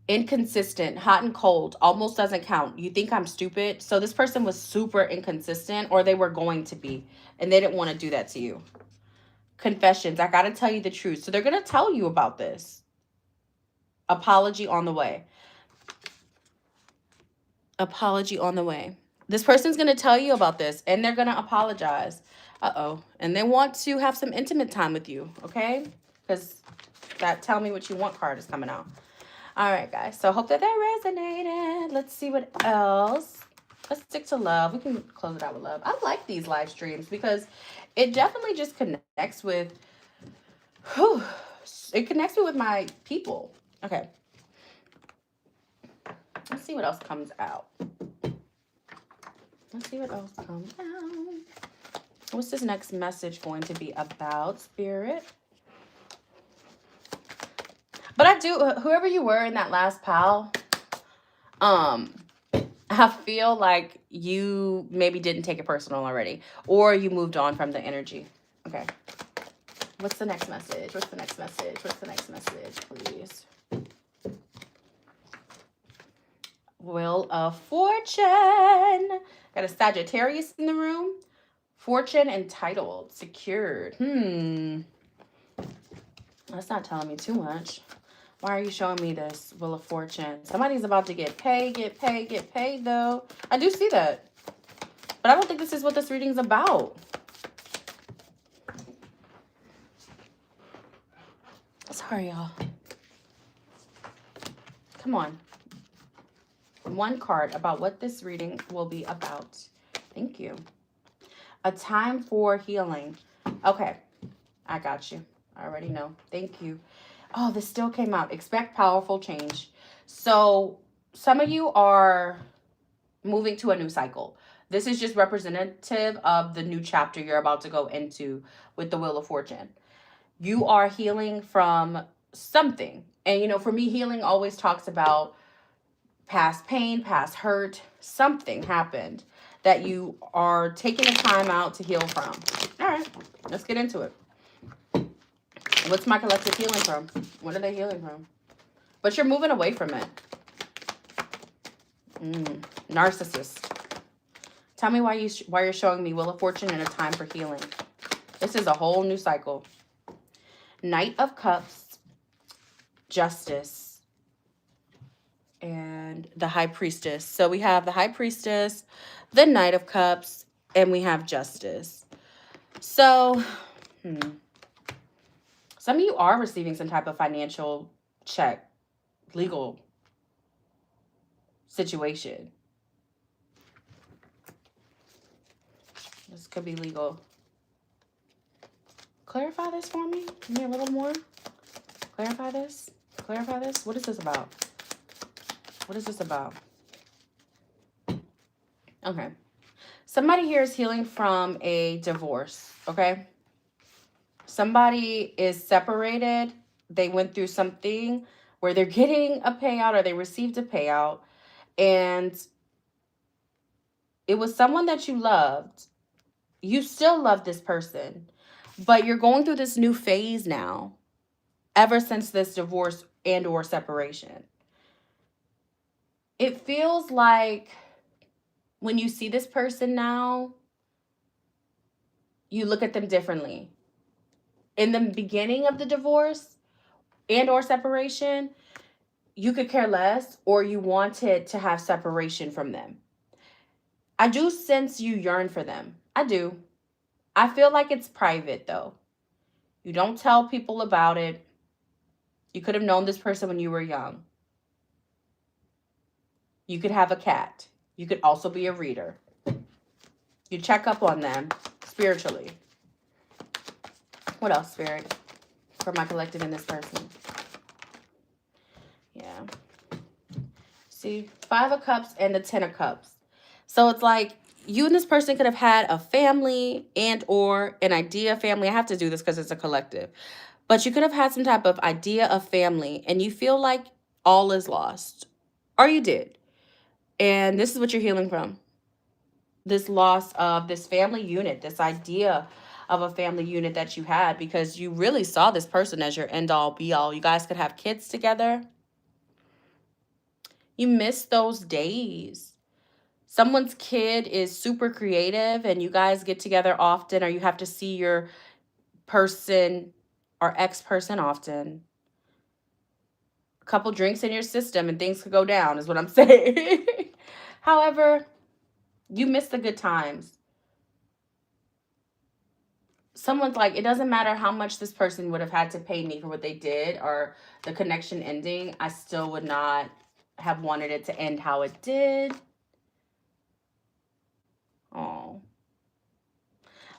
Inconsistent, hot and cold, almost doesn't count. You think I'm stupid? So this person was super inconsistent, or they were going to be, and they didn't want to do that to you. Confessions, I got to tell you the truth. So they're going to tell you about this. Apology on the way. Apology on the way. This person's going to tell you about this, and they're going to apologize. Uh-oh. And they want to have some intimate time with you, okay? Because that tell me what you want card is coming out. All right, guys. So hope that resonated. Let's see what else. Let's stick to love. We can close it out with love. I like these live streams because it definitely just connects with, it connects me with my people. Okay. Let's see what else comes out. Let's see what else comes out. What's this next message going to be about, Spirit? But I do, whoever you were in that last pal, I feel like you maybe didn't take it personal already, or you moved on from the energy. Okay. What's the next message? What's the next message? What's the next message, please? Wheel of Fortune. Got a Sagittarius in the room. Fortune entitled, secured. That's not telling me too much. Why are you showing me this Wheel of Fortune? Somebody's about to get paid, though. I do see that. But I don't think this is what this reading's about. Sorry, y'all. Come on. One card about what this reading will be about. Thank you. A time for healing. Okay. I got you. I already know. Thank you. Oh, this still came out. Expect powerful change. So some of you are moving to a new cycle. This is just representative of the new chapter you're about to go into with the Wheel of Fortune. You are healing from something. And, you know, for me, healing always talks about past pain, past hurt, something happened that you are taking the time out to heal from. All right, let's get into it. What's my collective healing from? What are they healing from? But you're moving away from it. Narcissist. Tell me why you're showing me Wheel of Fortune and a time for healing. This is a whole new cycle. Knight of Cups, Justice, and the High Priestess. So we have the High Priestess, the Knight of Cups, and we have Justice. So, some of you are receiving some type of financial check, legal situation. This could be legal. Clarify this for me. Give me a little more. Clarify this. Clarify this. What is this about? What is this about? Okay. Somebody here is healing from a divorce, okay? Somebody is separated. They went through something where they're getting a payout or they received a payout. And it was someone that you loved. You still love this person. But you're going through this new phase now. Ever since this divorce and or separation. It feels like when you see this person now, you look at them differently. In the beginning of the divorce and or separation, you could care less or you wanted to have separation from them. I do sense you yearn for them. I do. I feel like it's private though. You don't tell people about it. You could have known this person when you were young. You could have a cat. You could also be a reader. You check up on them spiritually. What else, Spirit? For my collective in this person. Yeah. See, 5 of Cups and the 10 of Cups. So it's like you and this person could have had a family and or an idea of family. I have to do this because it's a collective. But you could have had some type of idea of family and you feel like all is lost. Or you did. And this is what you're healing from. This loss of this family unit, this idea of a family unit that you had because you really saw this person as your end all be all. You guys could have kids together. You miss those days. Someone's kid is super creative and you guys get together often or you have to see your person or ex-person often. A couple drinks in your system and things could go down is what I'm saying. However, you miss the good times. Someone's like, it doesn't matter how much this person would have had to pay me for what they did or the connection ending. I still would not have wanted it to end how it did. Oh.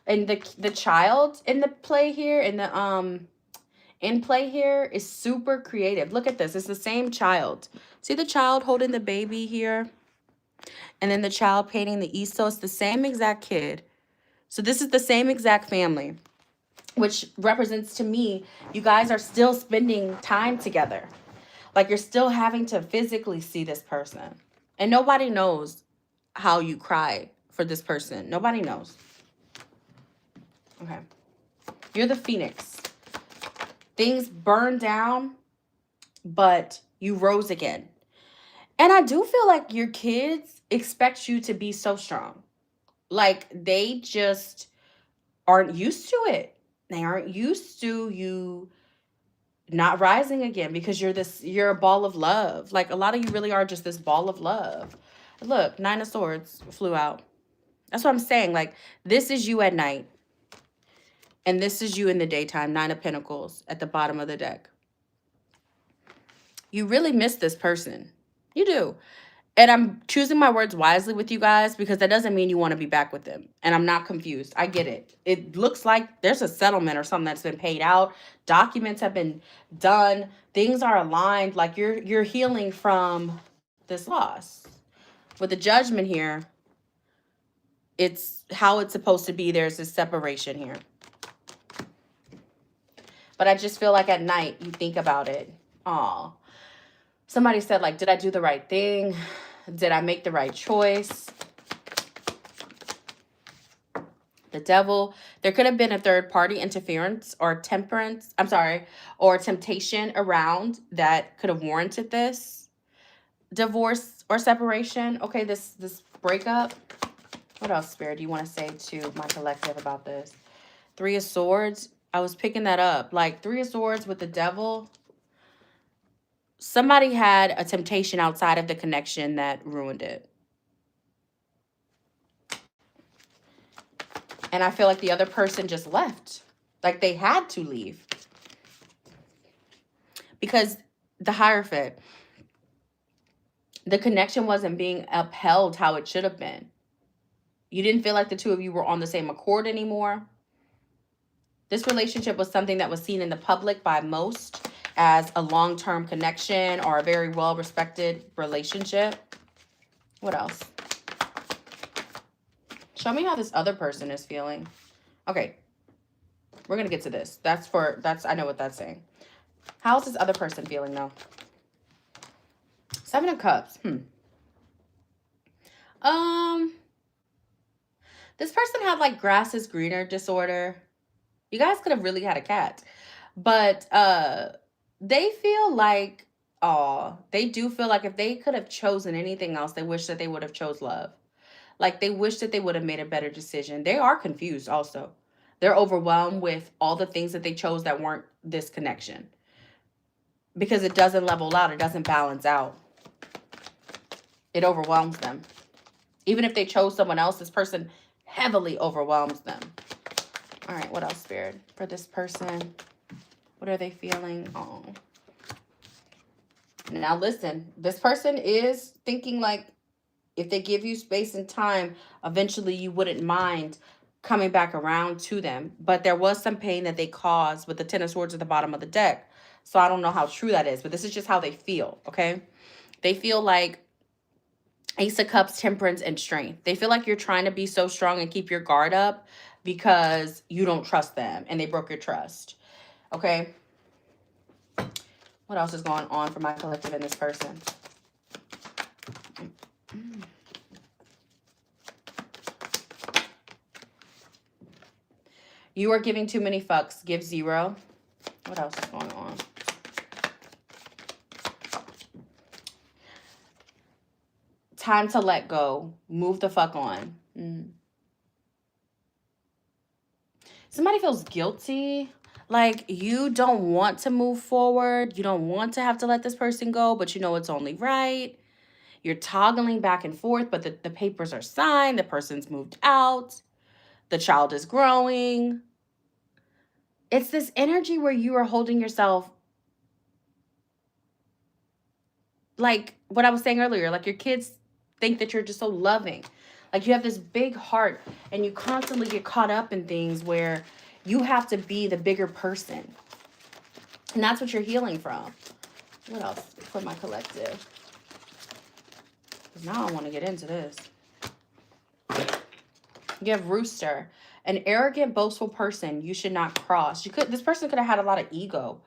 And the child in the play here, in play here is super creative. Look at this. It's the same child. See the child holding the baby here? And then the child painting the easel. It's the same exact kid. So this is the same exact family, which represents to me, you guys are still spending time together. Like you're still having to physically see this person. And nobody knows how you cry for this person. Nobody knows. Okay. You're the phoenix. Things burned down, but you rose again. And I do feel like your kids expect you to be so strong. Like they just aren't used to it. They aren't used to you not rising again because you're a ball of love. Like a lot of you really are just this ball of love. Look, 9 of Swords flew out. That's what I'm saying. Like this is you at night. And this is you in the daytime. 9 of Pentacles at the bottom of the deck. You really miss this person. You do. And I'm choosing my words wisely with you guys because that doesn't mean you want to be back with them. And I'm not confused. I get it. It looks like there's a settlement or something that's been paid out. Documents have been done. Things are aligned. Like you're healing from this loss. With the Judgment here, it's how it's supposed to be. There's this separation here. But I just feel like at night you think about it. Aw. Somebody said, like, did I do the right thing? Did I make the right choice? The Devil. There could have been a third party interference or temperance. I'm sorry, or temptation around that could have warranted this divorce or separation. Okay, this breakup. What else, Spirit, do you want to say to my collective about this? Three of Swords. I was picking that up. Like, Three of Swords with the Devil. Somebody had a temptation outside of the connection that ruined it. And I feel like the other person just left. Like, they had to leave. Because the Hierophant, the connection wasn't being upheld how it should have been. You didn't feel like the two of you were on the same accord anymore. This relationship was something that was seen in the public by most as a long-term connection or a very well-respected relationship. What else? Show me how this other person is feeling. Okay. We're going to get to this. I know what that's saying. How's this other person feeling though? Seven of Cups. This person had like grass is greener disorder. You guys could have really had a cat. But they feel like, they do feel like if they could have chosen anything else, they wish that they would have chose love. Like, they wish that they would have made a better decision. They are confused also. They're overwhelmed with all the things that they chose that weren't this connection. Because it doesn't level out. It doesn't balance out. It overwhelms them. Even if they chose someone else, this person heavily overwhelms them. All right, what else, Spirit? For this person, what are they feeling? Oh. Now, listen. This person is thinking like, if they give you space and time, eventually you wouldn't mind coming back around to them. But there was some pain that they caused with the Ten of Swords at the bottom of the deck. So I don't know how true that is, but this is just how they feel, okay? They feel like Ace of Cups, Temperance, and Strength. They feel like you're trying to be so strong and keep your guard up because you don't trust them and they broke your trust, okay? What else is going on for my collective and this person? You are giving too many fucks. Give 0. What else is going on? Time to let go. Move the fuck on. Somebody feels guilty. Like, you don't want to move forward. You don't want to have to let this person go, but you know it's only right. You're toggling back and forth, but the papers are signed. The person's moved out. The child is growing. It's this energy where you are holding yourself, like what I was saying earlier, like your kids think that you're just so loving. Like, you have this big heart and you constantly get caught up in things where you have to be the bigger person. And that's what you're healing from. What else for my collective? Because now I want to get into this. You have Rooster. An arrogant, boastful person you should not cross. This person could have had a lot of ego.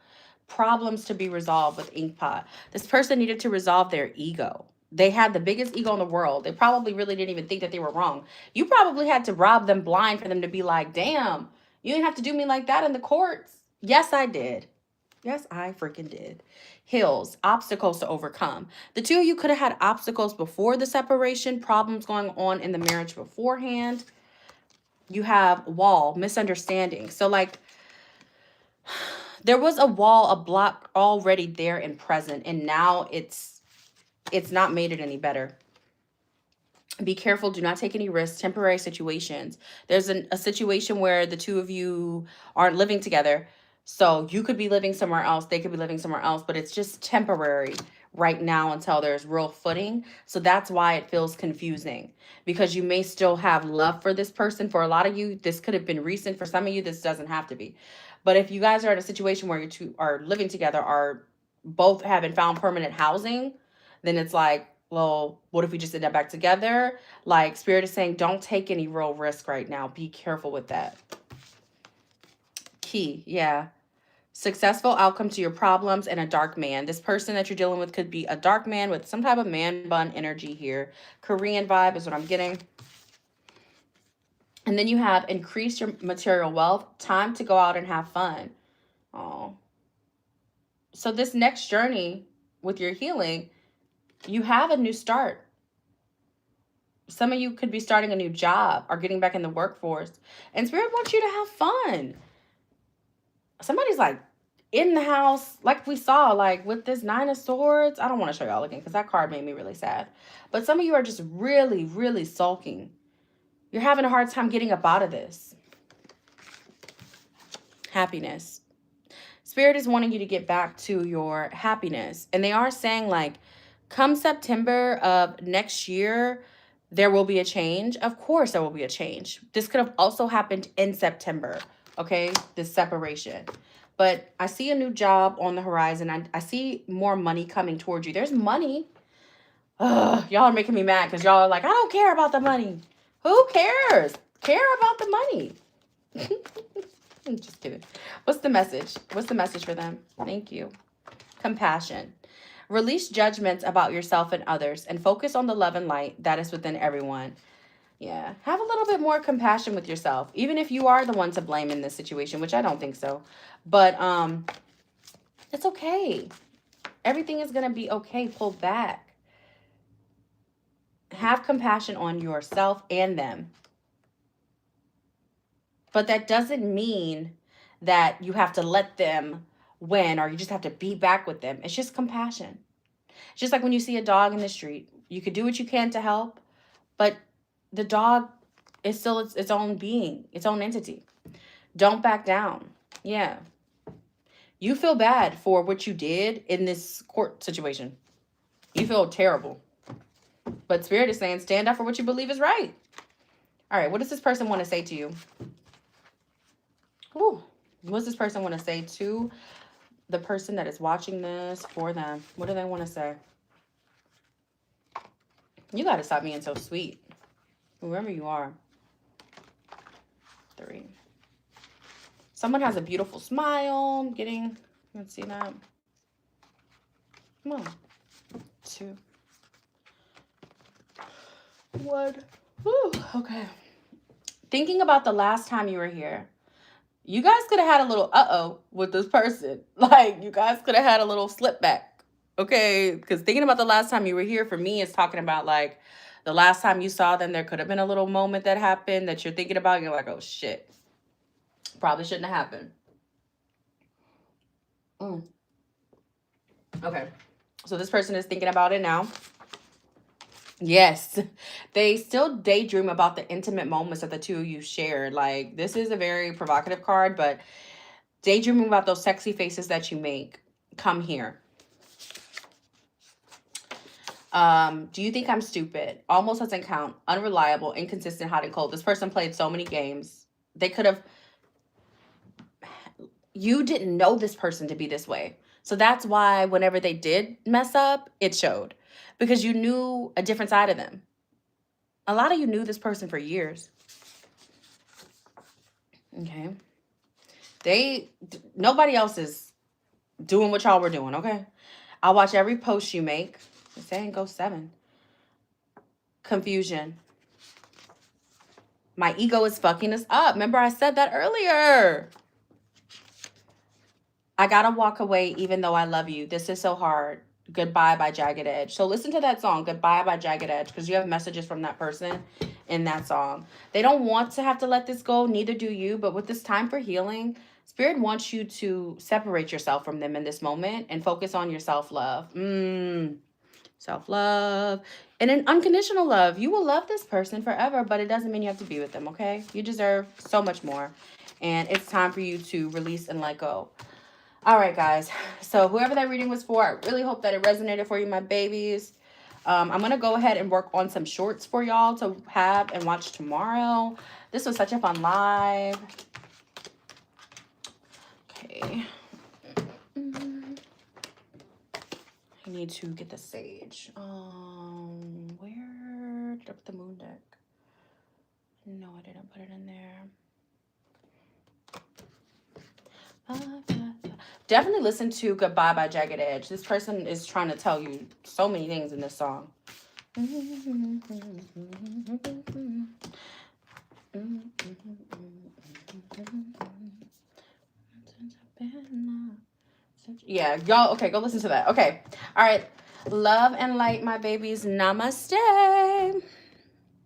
Problems to be resolved with Inkpot. This person needed to resolve their ego. They had the biggest ego in the world. They probably really didn't even think that they were wrong. You probably had to rob them blind for them to be like, damn, you didn't have to do me like that in the courts. Yes, I did. Yes, I freaking did. Hills, obstacles to overcome. The two of you could have had obstacles before the separation, problems going on in the marriage beforehand. You have wall, misunderstanding. So, like, there was a wall, a block already there and present, and now it's not made it any better. Be careful. Do not take any risks. Temporary situations. There's a situation where the two of you aren't living together. So you could be living somewhere else. They could be living somewhere else. But it's just temporary right now until there's real footing. So that's why it feels confusing. Because you may still have love for this person. For a lot of you, this could have been recent. For some of you, this doesn't have to be. But if you guys are in a situation where you two are living together, are both haven't found permanent housing, then it's like, well, what if we just end up back together? Like, Spirit is saying, don't take any real risk right now. Be careful with that. Key, yeah. Successful outcome to your problems and a dark man. This person that you're dealing with could be a dark man with some type of man bun energy here. Korean vibe is what I'm getting. And then you have increase your material wealth, time to go out and have fun. Oh. So this next journey with your healing, you have a new start. Some of you could be starting a new job or getting back in the workforce. And Spirit wants you to have fun. Somebody's like in the house, like we saw, like with this Nine of Swords. I don't want to show y'all again because that card made me really sad. But some of you are just really, really sulking. You're having a hard time getting up out of this. Happiness. Spirit is wanting you to get back to your happiness. And they are saying like, come September of next year, there will be a change. Of course there will be a change. This could have also happened in September, okay? This separation. But I see a new job on the horizon. I see more money coming towards you. There's money. Ugh, y'all are making me mad because y'all are like, I don't care about the money. Who cares? Care about the money. I'm just kidding. What's the message? What's the message for them? Thank you. Compassion. Release judgments about yourself and others and focus on the love and light that is within everyone. Yeah. Have a little bit more compassion with yourself, even if you are the one to blame in this situation, which I don't think so. But it's okay. Everything is going to be okay. Pull back. Have compassion on yourself and them. But that doesn't mean that you have to let them win or you just have to be back with them. It's just compassion. It's just like when you see a dog in the street. You could do what you can to help, but the dog is still its own being, its own entity. Don't back down. Yeah. You feel bad for what you did in this court situation. You feel terrible. But Spirit is saying stand up for what you believe is right. All right, what does this person want to say to you? Ooh, what does this person want to say to the person that is watching this for them? What do they want to say? You got to stop being so sweet. Whoever you are. 3. Someone has a beautiful smile. I'm getting, let's see that. Come on. 2. 1. Woo, okay. Thinking about the last time you were here. You guys could have had a little uh-oh with this person. Like, you guys could have had a little slip back. Okay? Because thinking about the last time you were here, for me, is talking about, like, the last time you saw them, there could have been a little moment that happened that you're thinking about. And you're like, oh, shit. Probably shouldn't have happened. Okay. So this person is thinking about it now. Yes, they still daydream about the intimate moments that the two of you shared. Like, this is a very provocative card, but daydreaming about those sexy faces that you make. Come here. Do you think I'm stupid? Almost doesn't count. Unreliable, inconsistent, hot and cold. This person played so many games. They could have... You didn't know this person to be this way. So that's why whenever they did mess up, it showed. Because you knew a different side of them. A lot of you knew this person for years. Okay. Nobody else is doing what y'all were doing, okay? I'll watch every post you make. It's saying go 7. Confusion. My ego is fucking us up. Remember I said that earlier. I gotta walk away even though I love you. This is so hard. Goodbye by Jagged Edge. So listen to that song, Goodbye by Jagged Edge, because you have messages from that person in that song. They don't want to have to let this go, neither do you. But with this time for healing, Spirit wants you to separate yourself from them in this moment and focus on your self-love. Self-love. And an unconditional love. You will love this person forever, but it doesn't mean you have to be with them, okay? You deserve so much more. And it's time for you to release and let go. All right, guys. So whoever that reading was for, I really hope that it resonated for you, my babies. I'm going to go ahead and work on some shorts for y'all to have and watch tomorrow. This was such a fun live. Okay. I need to get the sage. Where did I put the moon deck? No, I didn't put it in there. Definitely listen to Goodbye by Jagged Edge. This person is trying to tell you so many things in this song. Yeah, y'all, okay, go listen to that. Okay. All right. Love and light, my babies. Namaste.